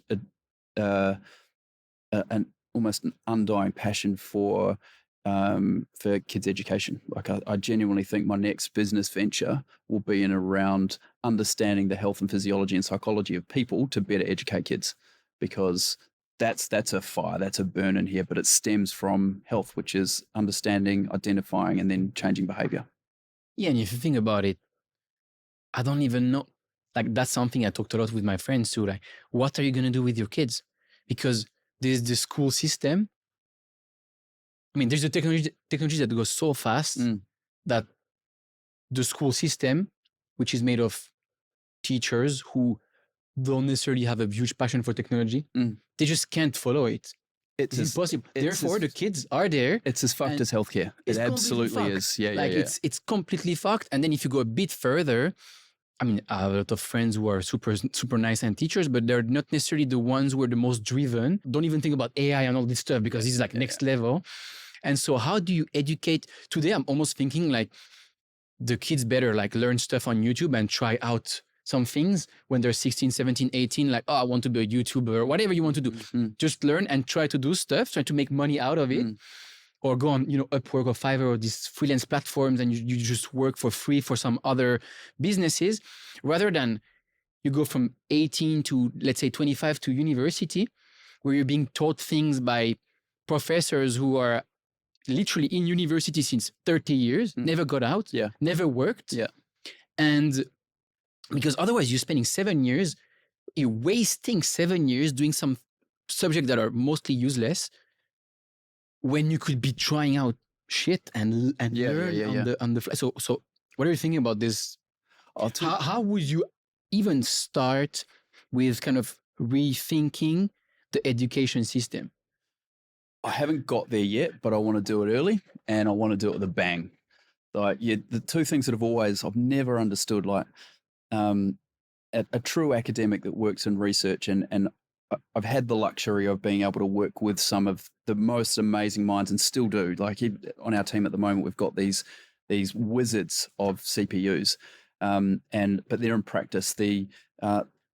an almost an undying passion for kids' education. Like I genuinely think my next business venture will be in around understanding the health and physiology and psychology of people to better educate kids, because that's a fire, that's a burn in here, but it stems from health, which is understanding, identifying, and then changing behavior. Yeah, and if you think about it, I don't even know. Like, that's something I talked a lot with my friends too. Like, what are you going to do with your kids? Because there's the school system. I mean, there's the technology that goes so fast that the school system, which is made of teachers who don't necessarily have a huge passion for technology, they just can't follow it. It's impossible. Therefore, the kids are there. It's as fucked as healthcare. It absolutely is. Yeah, It's completely fucked. And then if you go a bit further, I mean, I have a lot of friends who are super nice and teachers, but they're not necessarily the ones who are the most driven. Don't even think about AI and all this stuff, because it's like next level. And so how do you educate? Today, I'm almost thinking like the kids better like learn stuff on YouTube and try out some things when they're 16, 17, 18, like, oh, I want to be a YouTuber or whatever you want to do. Just learn and try to do stuff, try to make money out of it. Or go on, Upwork or Fiverr or these freelance platforms, and you just work for free for some other businesses, rather than you go from 18 to, let's say, 25 to university, where you're being taught things by professors who are literally in university since 30 years, never got out, never worked. And because otherwise you're spending 7 years, you're wasting 7 years doing some subjects that are mostly useless, when you could be trying out shit and learn on the fly. So what are you thinking about this? How would you even start with kind of rethinking the education system? I haven't got there yet, but I want to do it early, and I want to do it with a bang. Like, the two things that I've never understood, like a true academic that works in research, and I've had the luxury of being able to work with some of the most amazing minds, and still do. Like, on our team at the moment, we've got these wizards of CPUs, but they're in practice. The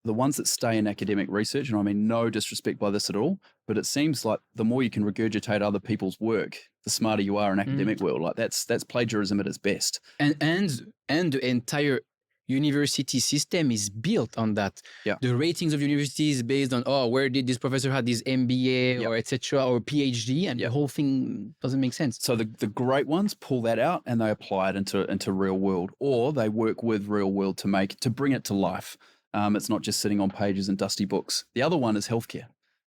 ones that stay in academic research, and I mean no disrespect by this at all, but it seems like the more you can regurgitate other people's work, the smarter you are in academic world. Like, that's plagiarism at its best. And the entire university system is built on that. The ratings of universities based on, where did this professor have this MBA or etc. or PhD, and the whole thing doesn't make sense. So the great ones pull that out and they apply it into real world, or they work with real world to bring it to life. It's not just sitting on pages and dusty books. The other one is healthcare.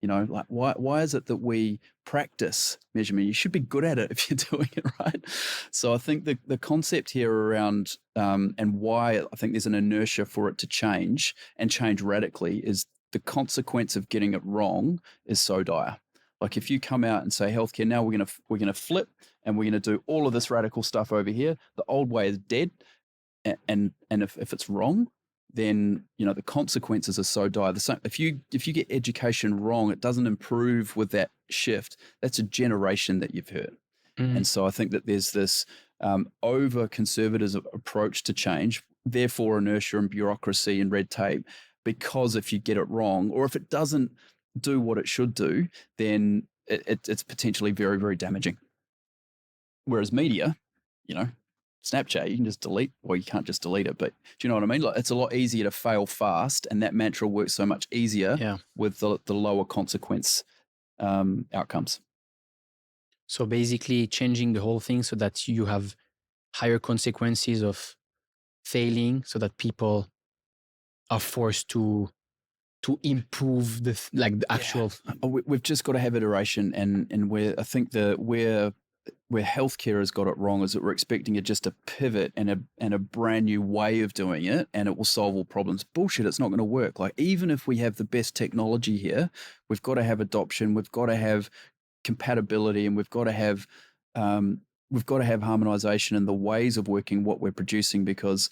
Like, why is it that we practice measurement? You should be good at it if you're doing it right. So I think the concept here around and why I think there's an inertia for it to change and change radically is the consequence of getting it wrong is so dire. Like, if you come out and say healthcare, now we're gonna flip and we're gonna do all of this radical stuff over here. The old way is dead, and if it's wrong, then the consequences are so dire. If you get education wrong, it doesn't improve with that shift. That's a generation that you've hurt. And so I think that there's this over conservative approach to change, therefore inertia and bureaucracy and red tape, because if you get it wrong, or if it doesn't do what it should do, then it's potentially very, very damaging. Whereas media, Snapchat, you can just delete, or you can't just delete it, but do you know what I mean? Like, it's a lot easier to fail fast, and that mantra works so much easier with the lower consequence outcomes. So basically changing the whole thing so that you have higher consequences of failing, so that people are forced to improve the actual. We've just got to have iteration, and I think where healthcare has got it wrong is that we're expecting just a pivot and a brand new way of doing it, and it will solve all problems. Bullshit! It's not going to work. Like, even if we have the best technology here, we've got to have adoption, we've got to have compatibility, and we've got to have harmonization in the ways of working what we're producing, because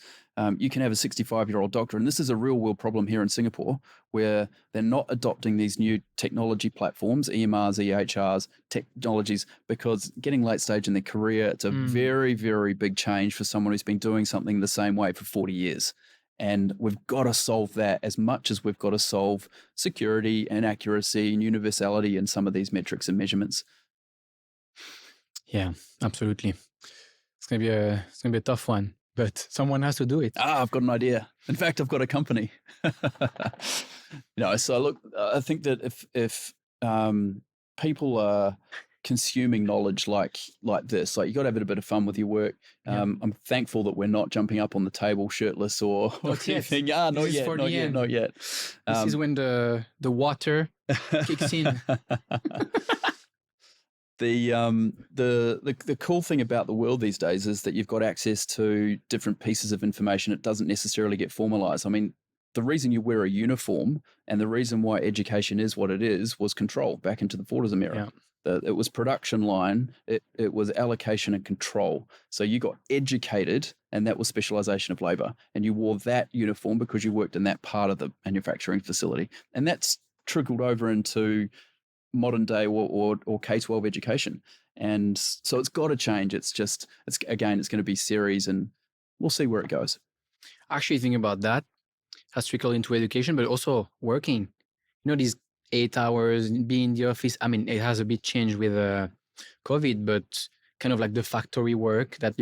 you can have a 65-year-old doctor, and this is a real world problem here in Singapore, where they're not adopting these new technology platforms, EMRs, EHRs, technologies, because getting late stage in their career, it's a very, very big change for someone who's been doing something the same way for 40 years. And we've got to solve that as much as we've got to solve security and accuracy and universality in some of these metrics and measurements. Yeah, absolutely. It's gonna be a tough one, but someone has to do it. I've got an idea. In fact, I've got a company. So look, I think that if people are consuming knowledge like this, like, you got to have a bit of fun with your work. I'm thankful that we're not jumping up on the table shirtless or anything. Not yet. This is when the water kicks in. The cool thing about the world these days is that you've got access to different pieces of information. It doesn't necessarily get formalized. I mean, the reason you wear a uniform and the reason why education is what it is was control back into the Fordism era. It was production line, it was allocation and control. So you got educated, and that was specialization of labor. And you wore that uniform because you worked in that part of the manufacturing facility. And that's trickled over into modern day or K-12 education. And so it's got to change. It's going to be series, and we'll see where it goes. Actually, thinking about that has trickled into education, but also working. These 8 hours, being in the office. I mean, it has a bit changed with COVID, but kind of like the factory work that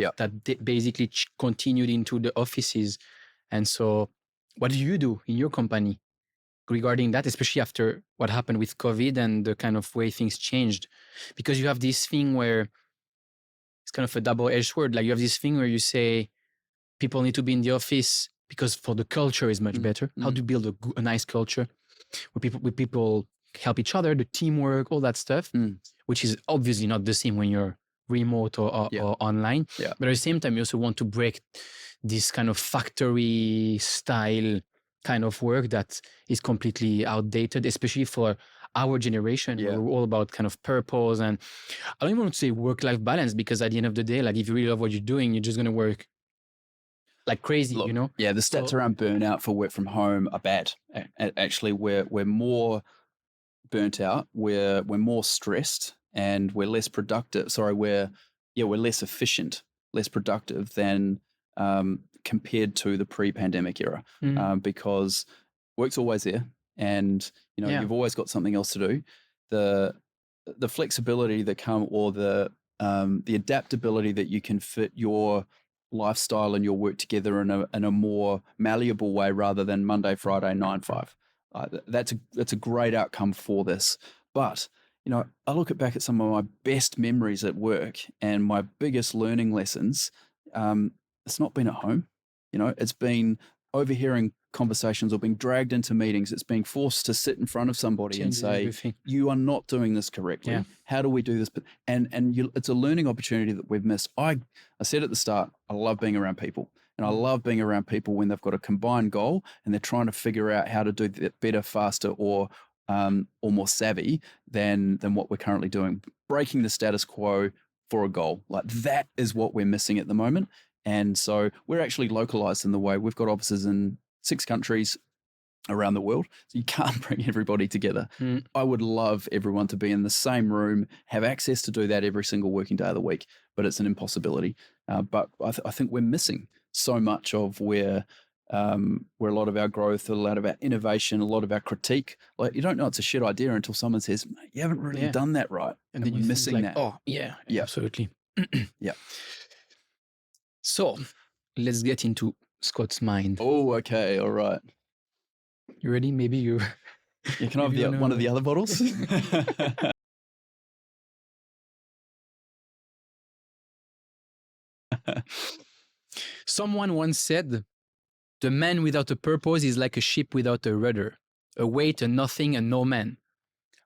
basically continued into the offices. And so what do you do in your company regarding that, especially after what happened with COVID and the kind of way things changed? Because you have this thing where it's kind of a double-edged sword. Like, you have this thing where you say people need to be in the office because for the culture is much better. How to build a nice culture where people help each other, the teamwork, all that stuff, which is obviously not the same when you're remote or online. But at the same time, you also want to break this kind of factory style kind of work that is completely outdated, especially for our generation. We're all about kind of purpose, and I don't even want to say work-life balance, because at the end of the day, like, if you really love what you're doing, you're just going to work like crazy. Look, the stats around burnout for work from home are bad. Actually, we're more burnt out, we're more stressed, and we're less productive. We're less efficient, less productive than compared to the pre-pandemic era, because work's always there, and you've always got something else to do. The flexibility that or the adaptability that you can fit your lifestyle and your work together in a more malleable way, rather than Monday, Friday, 9-5. That's a great outcome for this. But I look back at some of my best memories at work and my biggest learning lessons. It's not been at home. It's been overhearing conversations or being dragged into meetings. It's being forced to sit in front of somebody and say, everything. You are not doing this correctly. How do we do this? It's a learning opportunity that we've missed. I said at the start, I love being around people. And I love being around people when they've got a combined goal and they're trying to figure out how to do that better, faster, or more savvy than what we're currently doing. Breaking the status quo for a goal. Like, that is what we're missing at the moment. And so we're actually localized in the way we've got offices in 6 countries around the world. So you can't bring everybody together. I would love everyone to be in the same room, have access to do that every single working day of the week, but it's an impossibility. But I think we're missing so much of where a lot of our growth, a lot of our innovation, a lot of our critique. Like, you don't know it's a shit idea until someone says, you haven't really done that right. And then you're missing that. Oh, yeah, absolutely. So let's get into Scott's mind. Oh, okay. All right. You ready? Maybe you... can I have one of the other bottles? Someone once said, the man without a purpose is like a ship without a rudder, a weight, a nothing, and no man.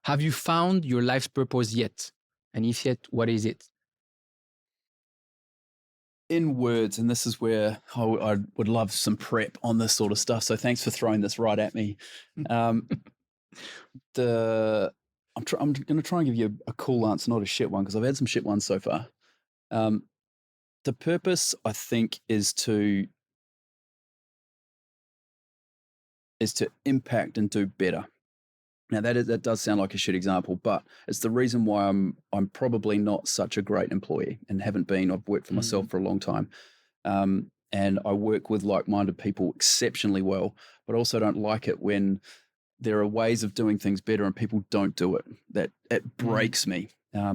Have you found your life's purpose yet? And if yet, what is it? in words, and this is where I would love some prep on this sort of stuff. So thanks for throwing this right at me. I'm going to try and give you a cool answer, not a shit one, because I've had some shit ones so far. The purpose, I think, is to impact and do better. Now that does sound like a shit example, but it's the reason why I'm probably not such a great employee and haven't been. I've worked for myself for a long time, and I work with like-minded people exceptionally well, but also don't like it when there are ways of doing things better and people don't do it. That it breaks me.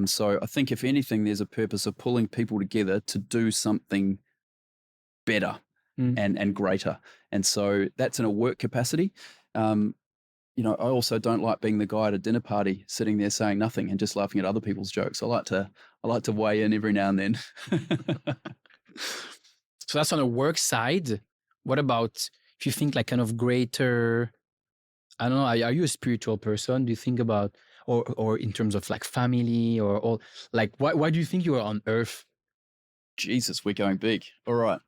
So I think if anything, there's a purpose of pulling people together to do something better and greater. And so that's in a work capacity. You know, I also don't like being the guy at a dinner party sitting there saying nothing and just laughing at other people's jokes. I like to weigh in every now and then. So that's on the work side. What about if you think like kind of greater, I don't know, are you a spiritual person? Do you think about, or in terms of like family or like, why do you think you are on earth? Jesus, we're going big. All right.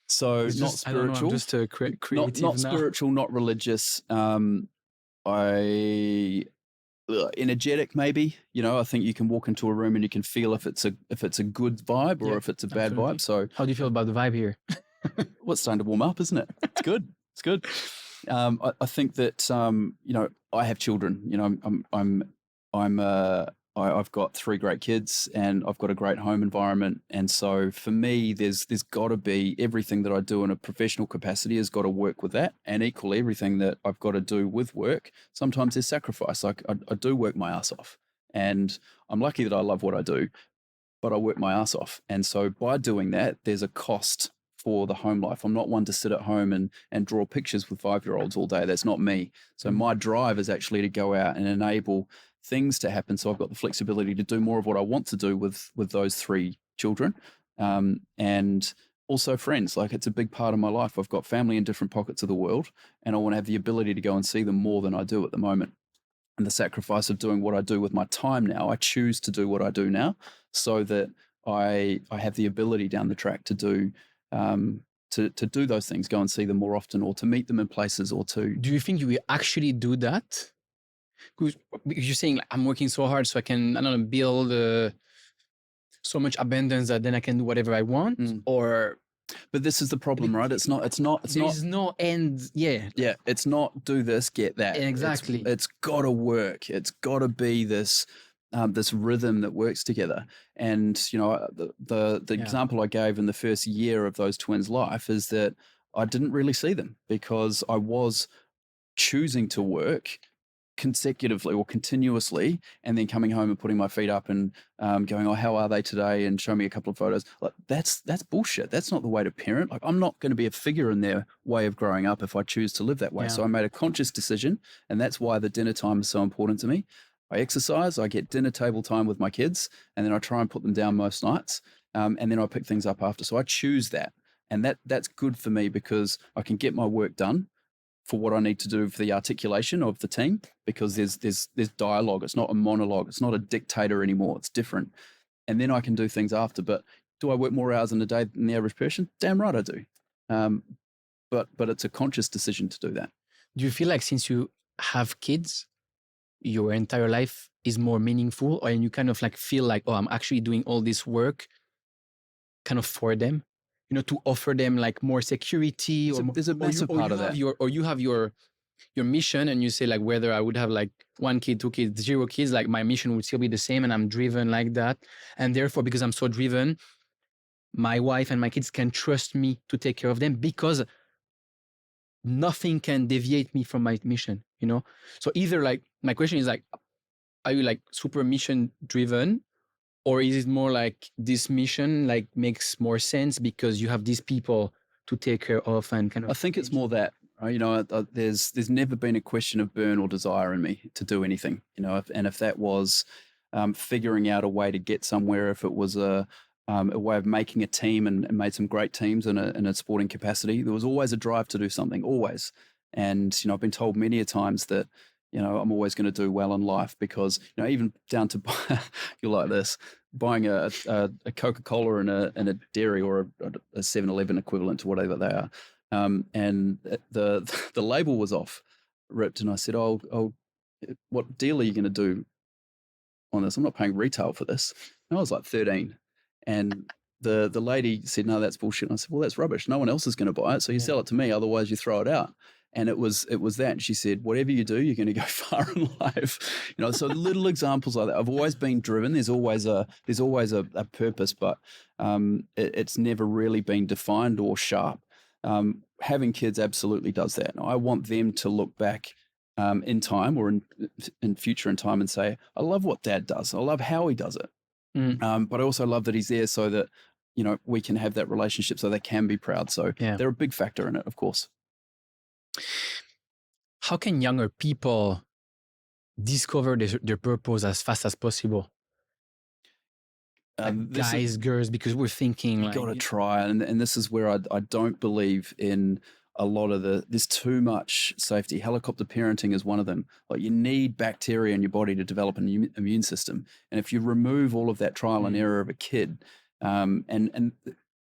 So It's not just, I don't know, I'm spiritual, just a creative not now. spiritual, not religious. Energetic, maybe. You know, I think you can walk into a room and you can feel if it's a good vibe or if it's a bad absolutely. vibe. So How do you feel about the vibe here? well, it's starting to warm up, isn't it? It's good. It's good. I think that you know, I have children. You know, I've got 3 great kids and I've got a great home environment. And so for me, there's got to be everything that I do in a professional capacity has got to work with that, and equally everything that I've got to do with work. Sometimes there's sacrifice. Like I do work my ass off, and I'm lucky that I love what I do, but I work my ass off. And so by doing that, there's a cost for the home life. I'm not one to sit at home and draw pictures with 5-year-olds all day. That's not me. So my drive is actually to go out and enable things to happen. So I've got the flexibility to do more of what I want to do with those 3 children. And also friends. Like, it's a big part of my life. I've got family in different pockets of the world, and I want to have the ability to go and see them more than I do at the moment. And the sacrifice of doing what I do with my time now, I choose to do what I do now so that I have the ability down the track to do do those things, go and see them more often, or to meet them in places, or to. Do you think you will actually do that? Because you're saying like, I'm working so hard so I can, I don't know, build so much abundance that then I can do whatever I want, or. But this is the problem, right? It's not. There's no end. Yeah. Yeah. It's not do this, get that. Exactly. It's got to work. It's got to be this. This rhythm that works together. And, you know, the example I gave in the first year of those twins' life is that I didn't really see them because I was choosing to work consecutively or continuously, and then coming home and putting my feet up and going, oh, how are they today? And show me a couple of photos. Like, that's bullshit. That's not the way to parent. Like, I'm not going to be a figure in their way of growing up if I choose to live that way. So I made a conscious decision, and that's why the dinner time is so important to me. I exercise, I get dinner table time with my kids, and then I try and put them down most nights, and then I pick things up after. So I choose that, and that's good for me because I can get my work done for what I need to do for the articulation of the team, because there's dialogue. It's not a monologue. It's not a dictator anymore. It's different, and then I can do things after. But do I work more hours in a day than the average person? Damn right I do. But it's a conscious decision to do that. Do you feel like since you have kids, your entire life is more meaningful, or you kind of like feel like, oh, I'm actually doing all this work kind of for them, you know, to offer them like more security, there's a massive part of that. Or you have your mission, and you say like, whether I would have like 1 kid, 2 kids, 0 kids, like my mission would still be the same, and I'm driven like that. And therefore, because I'm so driven, my wife and my kids can trust me to take care of them, because nothing can deviate me from my mission, you know? So either like, my question is like, are you like super mission driven, or is it more like this mission like makes more sense because you have these people to take care of and kind of? I think it's more that, you know, there's never been a question of burn or desire in me to do anything, you know, if that was figuring out a way to get somewhere, if it was a way of making a team and made some great teams in a sporting capacity, there was always a drive to do something, always. And, you know, I've been told many a times that, I'm always going to do well in life because, even down to, you're like this, buying a Coca-Cola in a dairy or a 7-Eleven equivalent to whatever they are. And the label was ripped. And I said, what deal are you going to do on this? I'm not paying retail for this. And I was like 13. And the lady said, no, that's bullshit. And I said, well, that's rubbish. No one else is going to buy it. So you sell it to me. Otherwise you throw it out. And it was that. And she said, whatever you do, you're going to go far in life. So little examples like that. I've always been driven. There's always a purpose, but it's never really been defined or sharp. Having kids absolutely does that. I want them to look back in time or in future in time and say, I love what Dad does. I love how he does it. But I also love that he's there so that, we can have that relationship so they can be proud. So they're a big factor in it, of course. How can younger people discover their purpose as fast as possible? Guys, girls, because we're thinking you got to try. And this is where I don't believe in a lot of there's too much safety. Helicopter parenting is one of them. Like, you need bacteria in your body to develop an immune system. And if you remove all of that trial and error of a kid, and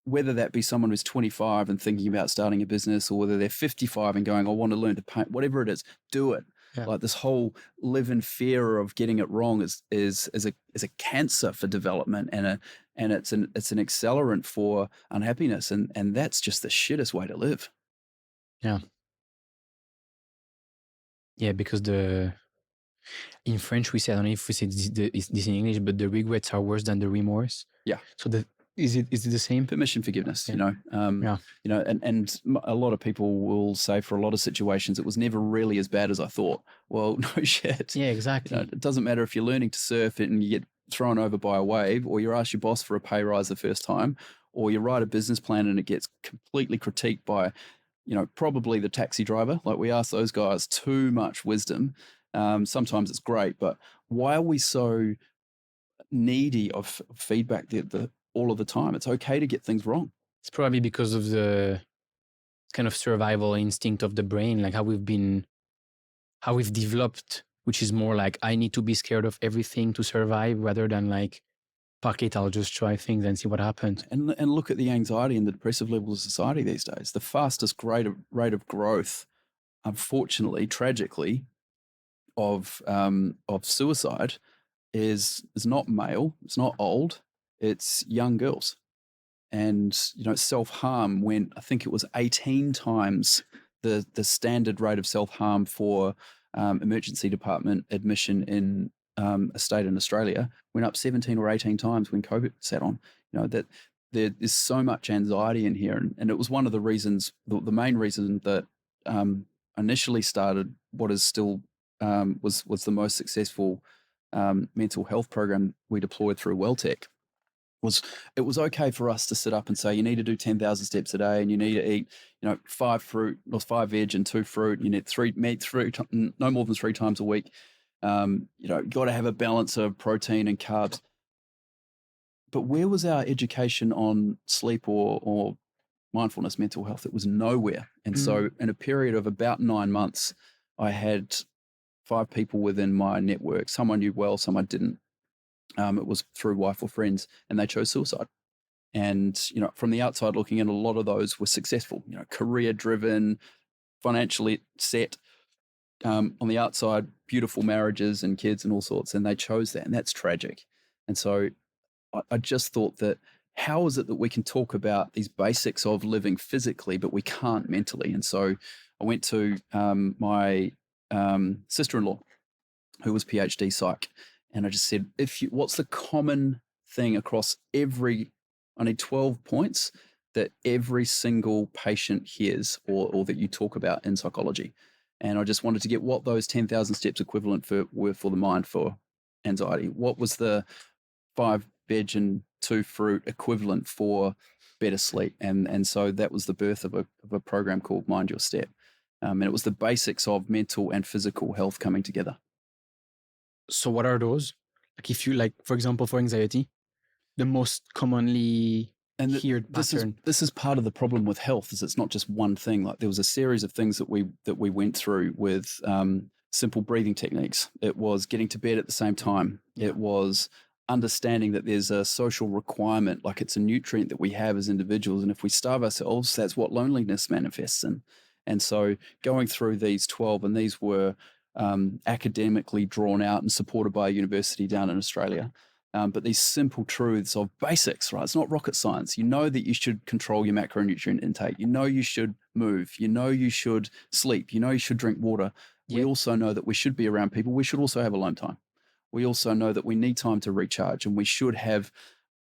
whether that be someone who's 25 and thinking about starting a business, or whether they're 55 and going, I want to learn to paint, whatever it is, do it. Yeah. Like, this whole live in fear of getting it wrong is a cancer for development, and it's an accelerant for unhappiness, and that's just the shittest way to live. Yeah. Yeah, because in French we say, I don't know if we say this in English, but the regrets are worse than the remorse. Yeah. So is it the same? Permission, forgiveness, yeah. And a lot of people will say for a lot of situations, it was never really as bad as I thought. Well, no shit. Yeah, exactly. It doesn't matter if you're learning to surf and you get thrown over by a wave, or you ask your boss for a pay rise the first time, or you write a business plan and it gets completely critiqued by, probably the taxi driver. Like, we ask those guys too much wisdom. Sometimes it's great, but why are we so needy of feedback all of the time? It's okay to get things wrong. It's probably because of the kind of survival instinct of the brain, like how we've developed, which is more like, I need to be scared of everything to survive, rather than like, fuck it, I'll just try things and see what happens. And look at the anxiety and the depressive levels of society these days. The fastest rate of growth, unfortunately, tragically, of suicide is not male, it's not old, it's young girls. And self-harm went, I think it was 18 times the standard rate of self-harm for emergency department admission in a state in Australia, went up 17 or 18 times when COVID sat on. That there is so much anxiety in here, and it was one of the reasons, the main reason that initially started what is still was the most successful mental health program we deployed through Healthtech. It was okay for us to sit up and say, you need to do 10,000 steps a day, and you need to eat 5 fruit or 5 veg and 2 fruit. You need 3 meat, no more than 3 times a week. You've got to have a balance of protein and carbs. But where was our education on sleep or mindfulness, mental health? It was nowhere. And so in a period of about 9 months, I had 5 people within my network. Some I knew well, some I didn't. It was through wife or friends, and they chose suicide. And, from the outside looking in, a lot of those were successful, career driven, financially set. On the outside, beautiful marriages and kids and all sorts, and they chose that, and that's tragic. And so I just thought that, how is it that we can talk about these basics of living physically, but we can't mentally? And so I went to my sister-in-law, who was PhD psych, and I just said, what's the common thing across I need 12 points that every single patient hears or that you talk about in psychology. And I just wanted to get what those 10,000 steps equivalent were for the mind for anxiety. What was the 5 veg and 2 fruit equivalent for better sleep? And so that was the birth of a program called Mind Your Step. And it was the basics of mental and physical health coming together. So what are those? Like, if you, for example, for anxiety, the most commonly heard pattern. This is part of the problem with health, is it's not just one thing. Like, there was a series of things that we went through with simple breathing techniques. It was getting to bed at the same time. It was understanding that there's a social requirement, like it's a nutrient that we have as individuals. And if we starve ourselves, that's what loneliness manifests in. And so going through these 12, and these were academically drawn out and supported by a university down in Australia. But these simple truths of basics, right? It's not rocket science. You know that you should control your macronutrient intake. You know you should move. You know you should sleep. You know you should drink water. We also know that we should be around people. We should also have alone time. We also know that we need time to recharge, and we should have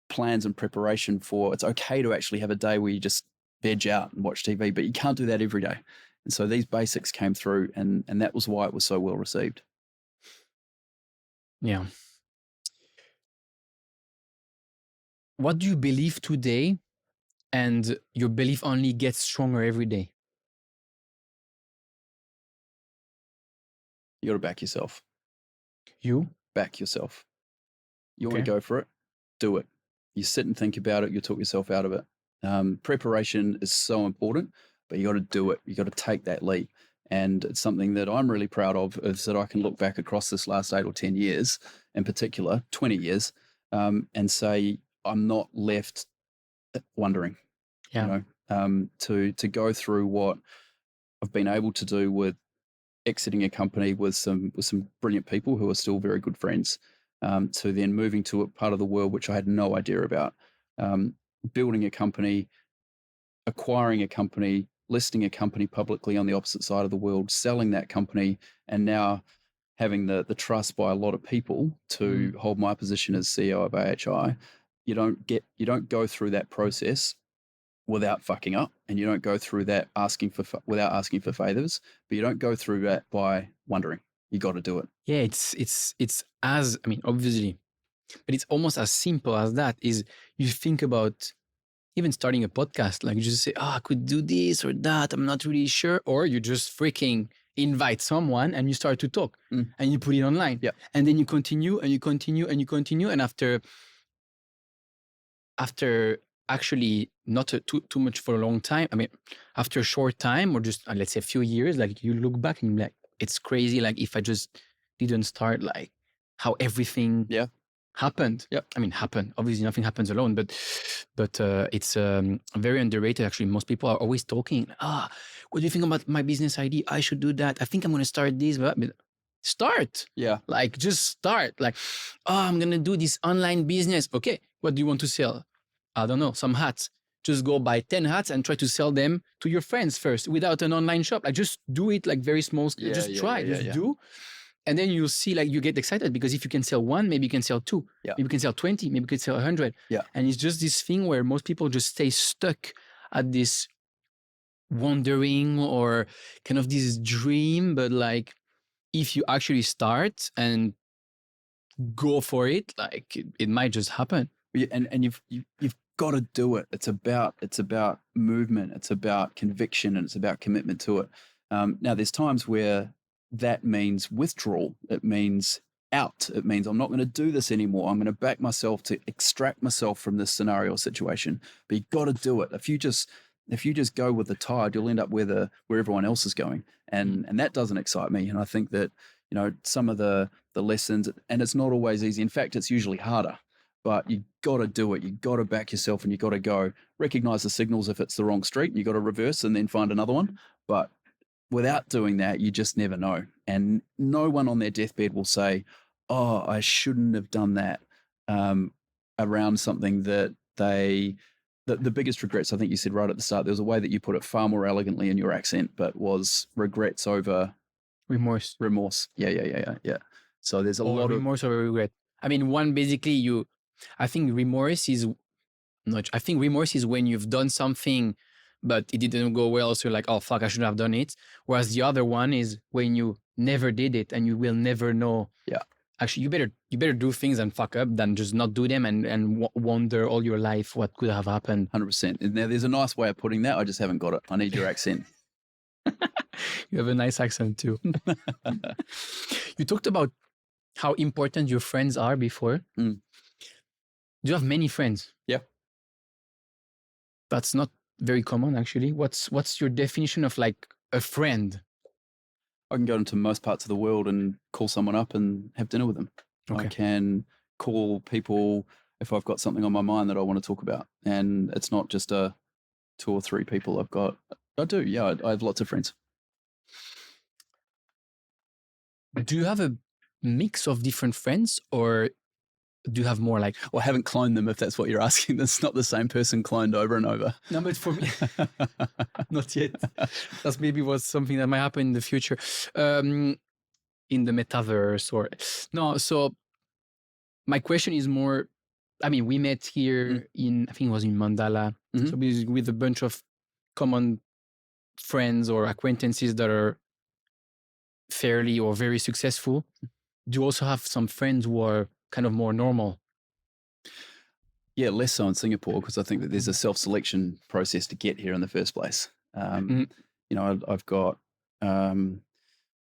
plans and preparation for, it's okay to actually have a day where you just veg out and watch TV, but you can't do that every day. And so these basics came through, and that was why it was so well received. Yeah. What do you believe today, and your belief only gets stronger every day? You got to back yourself. You? Back yourself. You want to go for it? Do it. You sit and think about it. You talk yourself out of it. Preparation is so important, but you got to do it. You got to take that leap. And it's something that I'm really proud of, is that I can look back across this last 8 or 10 years, in particular, 20 years, and say, I'm not left wondering, you know, to go through what I've been able to do with exiting a company with some brilliant people who are still very good friends, to then moving to a part of the world which I had no idea about, building a company, acquiring a company, listing a company publicly on the opposite side of the world, selling that company, and now having the trust by a lot of people to hold my position as CEO of AHI. You don't go through that process without fucking up, and you don't go through that without asking for favors, but you don't go through that by wondering. You got to do it. Yeah, it's as, I mean, obviously, but it's almost as simple as that. Is you think about even starting a podcast, like you just say, I could do this or that, I'm not really sure, or you just freaking invite someone and you start to talk and you put it online, and then you continue and you continue and you continue, and after actually not too much for a long time, I mean, after a short time, or just let's say a few years, like you look back and you're like, it's crazy, like if I just didn't start, like how everything happened. I mean, happened. Obviously, nothing happens alone, but it's very underrated. Actually, most people are always talking. What do you think about my business idea? I should do that. I think I'm going to start this. But start. Like just start. Like, I'm going to do this online business. Okay, what do you want to sell? I don't know, some hats. Just go buy 10 hats and try to sell them to your friends first without an online shop. Like just do it like very small. Just try. Do. And then you'll see, like, you get excited because if you can sell one, maybe you can sell two, maybe you can sell 20, maybe you can sell 100. And it's just this thing where most people just stay stuck at this wondering or kind of this dream. But like, if you actually start and go for it, like it might just happen. And you've got to do it. It's about movement. It's about conviction, and it's about commitment to it. Now, there's times where that means withdrawal. It means out. It means I'm not going to do this anymore. I'm going to back myself to extract myself from this scenario or situation. But you've got to do it. If you just go with the tide, you'll end up where everyone else is going, and that doesn't excite me. And I think that, you know, some of the lessons, and it's not always easy. In fact, it's usually harder. But you got to do it. You got to back yourself, and you got to go recognize the signals if it's the wrong street, and you got to reverse and then find another one. But without doing that, you just never know. And no one on their deathbed will say, "Oh, I shouldn't have done that," around something that the biggest regrets, I think you said right at the start, there was a way that you put it far more elegantly in your accent, but was regrets over remorse. Yeah. So there's a lot of remorse over regret. I mean, I think remorse is when you've done something, but it didn't go well. So you're like, oh, fuck, I shouldn't have done it. Whereas the other one is when you never did it and you will never know. Actually, you better do things and fuck up than just not do them and wonder all your life what could have happened. 100%. Now, there's a nice way of putting that. I just haven't got it. I need your accent. You have a nice accent too. You talked about how important your friends are before. Do you have many friends? Yeah. That's not very common, actually. What's your definition of like a friend? I can go into most parts of the world and call someone up and have dinner with them. Okay. I can call people if I've got something on my mind that I want to talk about. And it's not just 2 or 3 people I've got. I do, yeah. I have lots of friends. Do you have a mix of different friends, or do you have more like... Well, I haven't cloned them, if that's what you're asking. That's not the same person cloned over and over. No, but for me, not yet. That's maybe was something that might happen in the future, in the metaverse or... No, so my question is more, I mean, we met here in, I think it was in Mandala. So with a bunch of common friends or acquaintances that are fairly or very successful. Do you also have some friends who are kind of more normal? Yeah, less so in Singapore, because I think that there's a self-selection process to get here in the first place. You know, I've got,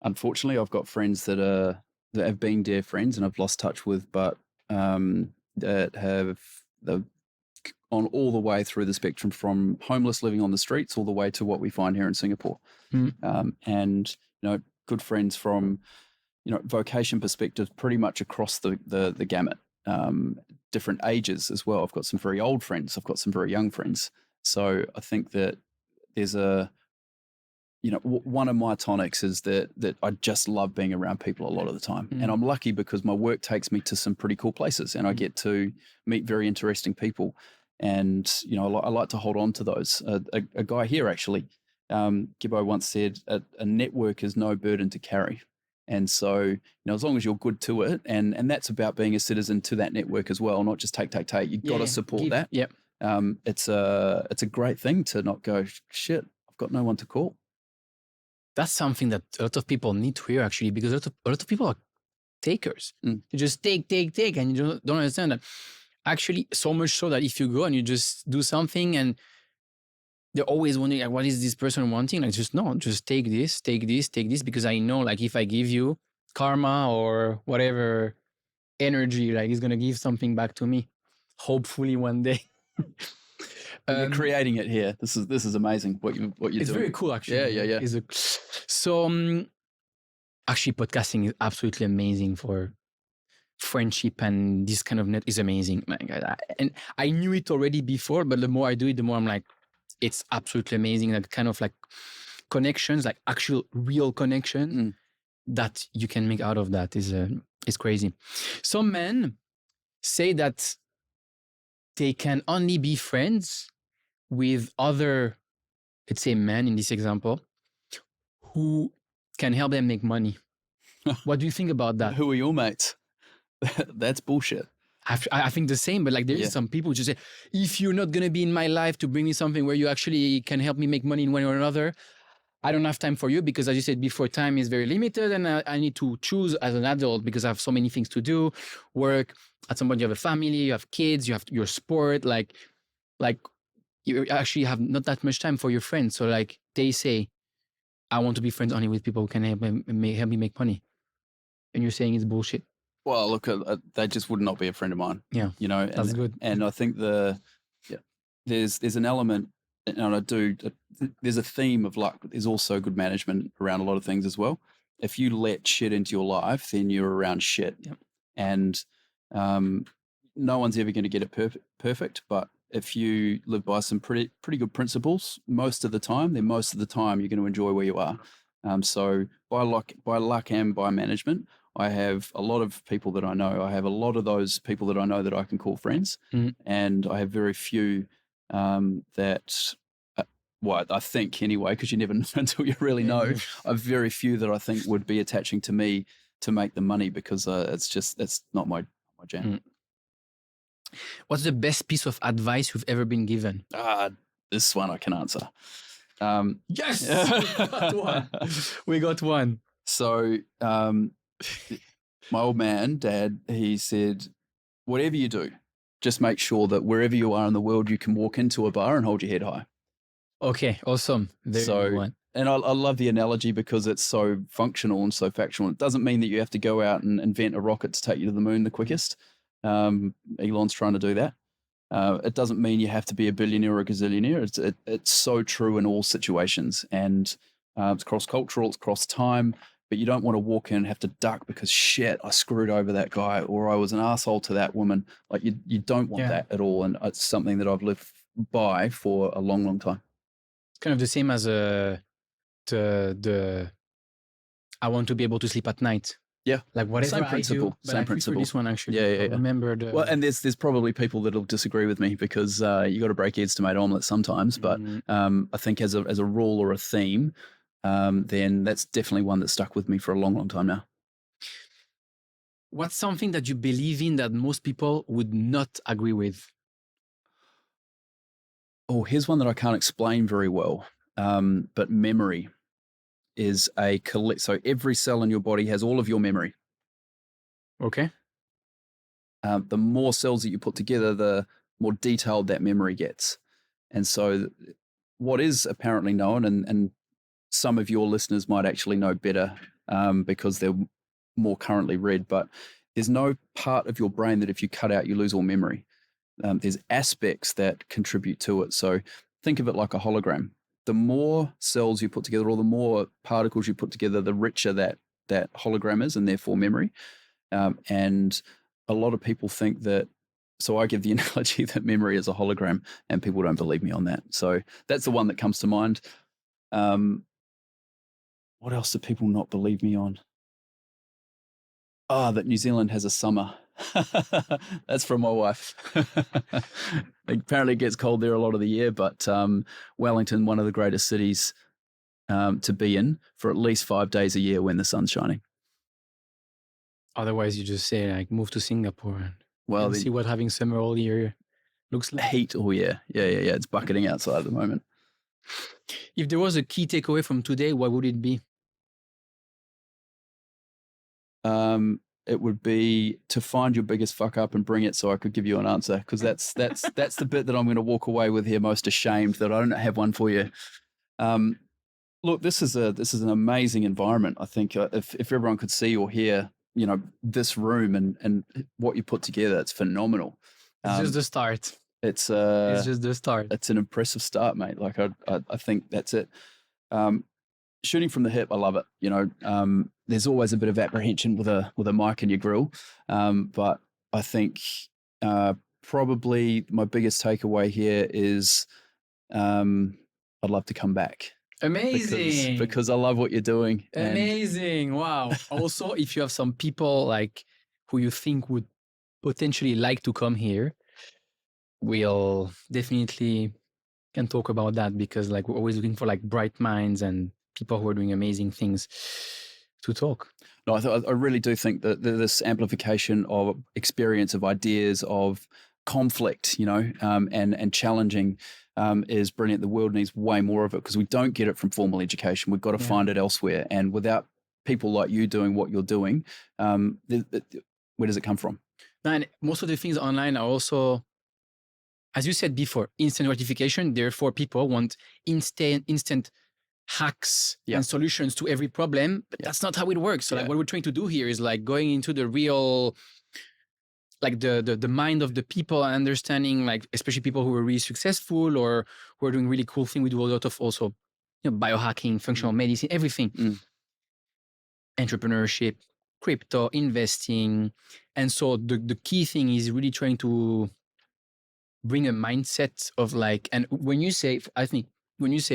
unfortunately, I've got friends that have been dear friends and I've lost touch with, but that have on all the way through the spectrum, from homeless living on the streets all the way to what we find here in Singapore. And, you know, good friends from, you know, vocation perspective, pretty much across the gamut. Different ages as well. I've got some very old friends. I've got some very young friends. So I think that there's you know, one of my tonics is that I just love being around people a lot of the time. And I'm lucky because my work takes me to some pretty cool places and I get to meet very interesting people. And, you know, I like to hold on to those. A guy here actually, Gibbo once said, a network is no burden to carry. And so, you know, as long as you're good to it, and that's about being a citizen to that network as well, not just take. You've got to support that. Yep. It's a great thing to not go, shit, I've got no one to call. That's something that a lot of people need to hear, actually, because a lot of people are takers. You just take, and you don't understand that. Actually, so much so that if you go and you just do something and they're always wondering, like, what is this person wanting? Like, just take this, because I know, like, if I give you karma or whatever energy, like, it's going to give something back to me, hopefully one day. You're creating it here. This is amazing what you're doing. It's very cool, actually. Yeah. So actually, podcasting is absolutely amazing for friendship, and this kind of net is amazing. My God. And I knew it already before, but the more I do it, the more I'm like, it's absolutely amazing. That kind of like connections, like actual real connection that you can make out of that is crazy. Some men say that they can only be friends with other, let's say, men in this example, who can help them make money. What do you think about that? Who are your mates? That's bullshit. I think the same, but like there is some people who just say, if you're not going to be in my life to bring me something where you actually can help me make money in one or another, I don't have time for you, because as you said before, time is very limited and I need to choose as an adult because I have so many things to do, work. At some point you have a family, you have kids, you have your sport, like you actually have not that much time for your friends. So like they say, I want to be friends only with people who can help me make money. And you're saying it's bullshit. Well, look, they just would not be a friend of mine. Yeah, you know, that's good. And I think there's an element, and there's a theme of luck. There's also good management around a lot of things as well. If you let shit into your life, then you're around shit. Yep. And no one's ever going to get it perfect, but if you live by some pretty good principles most of the time, then most of the time you're going to enjoy where you are. So by luck and by management, I have a lot of people that I know. I have a lot of those people that I know that I can call friends, and I have very few that. Well, I think anyway, because you never know until you really know. I have very few that I think would be attaching to me to make the money, because that's not my jam. What's the best piece of advice you've ever been given? This one I can answer. Yes, we got one. So my old man, Dad, he said, whatever you do, just make sure that wherever you are in the world, you can walk into a bar and hold your head high. Okay, awesome. Very good one. And I love the analogy because it's so functional and so factual. It doesn't mean that you have to go out and invent a rocket to take you to the moon the quickest. Elon's trying to do that. It doesn't mean you have to be a billionaire or a gazillionaire. It's so true in all situations. And it's cross-cultural, it's cross-time. but you don't want to walk in and have to duck because shit, I screwed over that guy or I was an asshole to that woman. Like you don't want that at all. And it's something that I've lived by for a long, long time. It's kind of the same as the I want to be able to sleep at night. Yeah, like whatever same principle. I do, but same I principle. This one actually. Yeah. Remember the. Well, and there's probably people that'll disagree with me because you got to break eggs to make omelets sometimes. But I think as a rule or a theme, then that's definitely one that stuck with me for a long, long time now. What's something that you believe in that most people would not agree with? Oh, here's one that I can't explain very well. But memory is a collect. So every cell in your body has all of your memory. Okay. The more cells that you put together, the more detailed that memory gets. And so what is apparently known, and some of your listeners might actually know better because they're more currently read, but there's no part of your brain that if you cut out, you lose all memory. There's aspects that contribute to it. So think of it like a hologram. The more cells you put together or the more particles you put together, the richer that hologram is and therefore memory. And a lot of people think that, so I give the analogy that memory is a hologram and people don't believe me on that. So that's the one that comes to mind. What else do people not believe me on? That New Zealand has a summer. That's from my wife. Apparently it gets cold there a lot of the year, but Wellington, one of the greatest cities to be in for at least 5 days a year when the sun's shining. Otherwise, you just say like move to Singapore and see what having summer all year looks like. Heat, oh yeah. It's bucketing outside at the moment. If there was a key takeaway from today, what would it be? It would be to find your biggest fuck up and bring it so I could give you an answer, because that's the bit that I'm going to walk away with here most ashamed that I don't have one for you. Look, this is an amazing environment. I think if everyone could see or hear, this room and what you put together, it's phenomenal. It's just the start. It's just the start. It's an impressive start, mate. Like I think that's it. Shooting from the hip, I love it. There's always a bit of apprehension with a mic in your grill, but I think probably my biggest takeaway here is I'd love to come back. Amazing. Because I love what you're doing. Amazing. Wow. Also, if you have some people like who you think would potentially like to come here, we'll definitely can talk about that, because like we're always looking for like bright minds and people who are doing amazing things to talk. No, I really do think that this amplification of experience, of ideas, of conflict, and challenging is brilliant. The world needs way more of it because we don't get it from formal education. We've got to find it elsewhere. And without people like you doing what you're doing, where does it come from? And most of the things online are also, as you said before, instant gratification. Therefore, people want instant hacks and solutions to every problem, but that's not how it works. So like what we're trying to do here is like going into the real, like the mind of the people and understanding, like especially people who are really successful or who are doing really cool things. We do a lot of also biohacking, functional medicine, everything, entrepreneurship, crypto, investing. And so the key thing is really trying to bring a mindset of like, and when you say,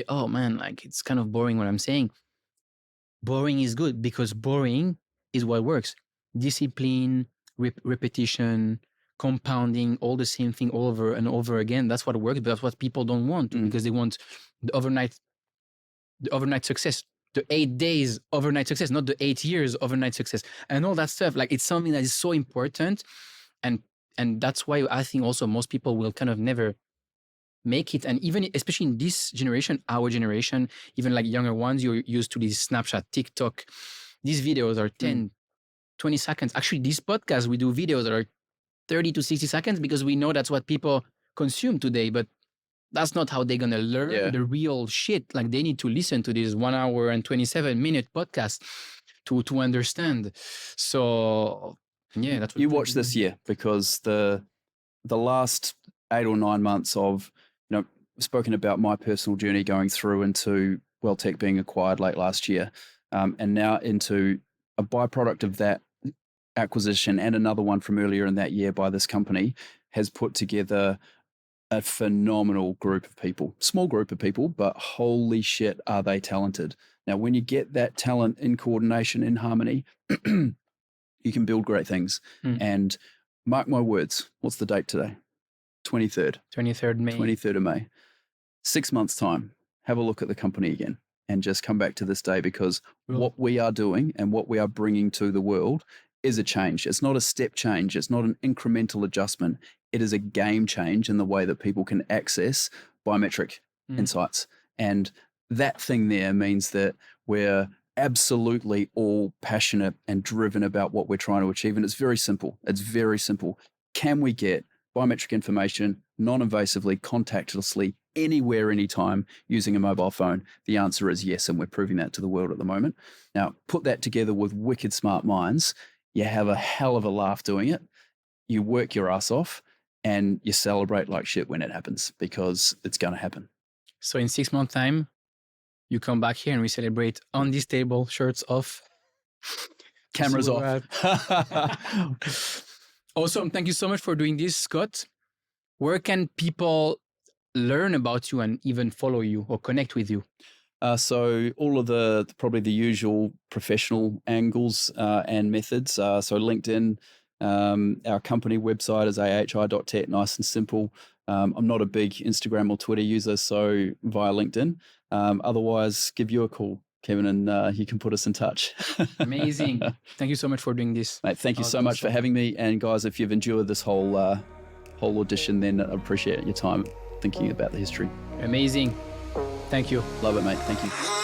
oh man, like it's kind of boring what I'm saying, boring is good because boring is what works. Discipline, repetition, compounding, all the same thing over and over again. That's what works, but that's what people don't want because they want the overnight success, the 8 days overnight success, not the 8 years overnight success, and all that stuff. Like it's something that is so important, and that's why I think also most people will kind of never make it. And even especially in this generation, our generation, even like younger ones, you're used to this Snapchat, TikTok. These videos are 10, 20 seconds. Actually, this podcast, we do videos that are 30 to 60 seconds because we know that's what people consume today. But that's not how they're going to learn the real shit. Like they need to listen to this 1 hour and 27-minute podcast to understand. So yeah, that's what you watch this year, because the last 8 or 9 months of, spoken about my personal journey going through into Healthtech being acquired late last year. and now into a byproduct of that acquisition and another one from earlier in that year by this company has put together a phenomenal group of people, small group of people, but holy shit, are they talented. Now, when you get that talent in coordination, in harmony, you can build great things. And mark my words, what's the date today? 23rd. 23rd May. 23rd of May. 6 months' time, have a look at the company again and just come back to this day, because what we are doing and what we are bringing to the world is a change. It's not a step change. It's not an incremental adjustment. It is a game change in the way that people can access biometric insights. And that thing there means that we're absolutely all passionate and driven about what we're trying to achieve. And it's very simple. It's very simple. Can we get biometric information non-invasively, contactlessly, anywhere, anytime, using a mobile phone? The answer is yes, and we're proving that to the world at the moment. Now, put that together with wicked smart minds, you have a hell of a laugh doing it, you work your ass off, and you celebrate like shit when it happens, because it's going to happen. So in 6 months' time, you come back here and we celebrate on this table, shirts off. Cameras off. Awesome. Thank you so much for doing this, Scott. Where can people learn about you and even follow you or connect with you? So all of probably the usual professional angles and methods. So LinkedIn, our company website is ahi.tech, nice and simple. I'm not a big Instagram or Twitter user, so via LinkedIn. Otherwise, give you a call, Kevin, and you can put us in touch. Amazing. Thank you so much for doing this. Mate, thank you so much for having me. And guys, if you've endured this whole audition, then I appreciate your time thinking about the history. Amazing. Thank you. Love it, mate. Thank you.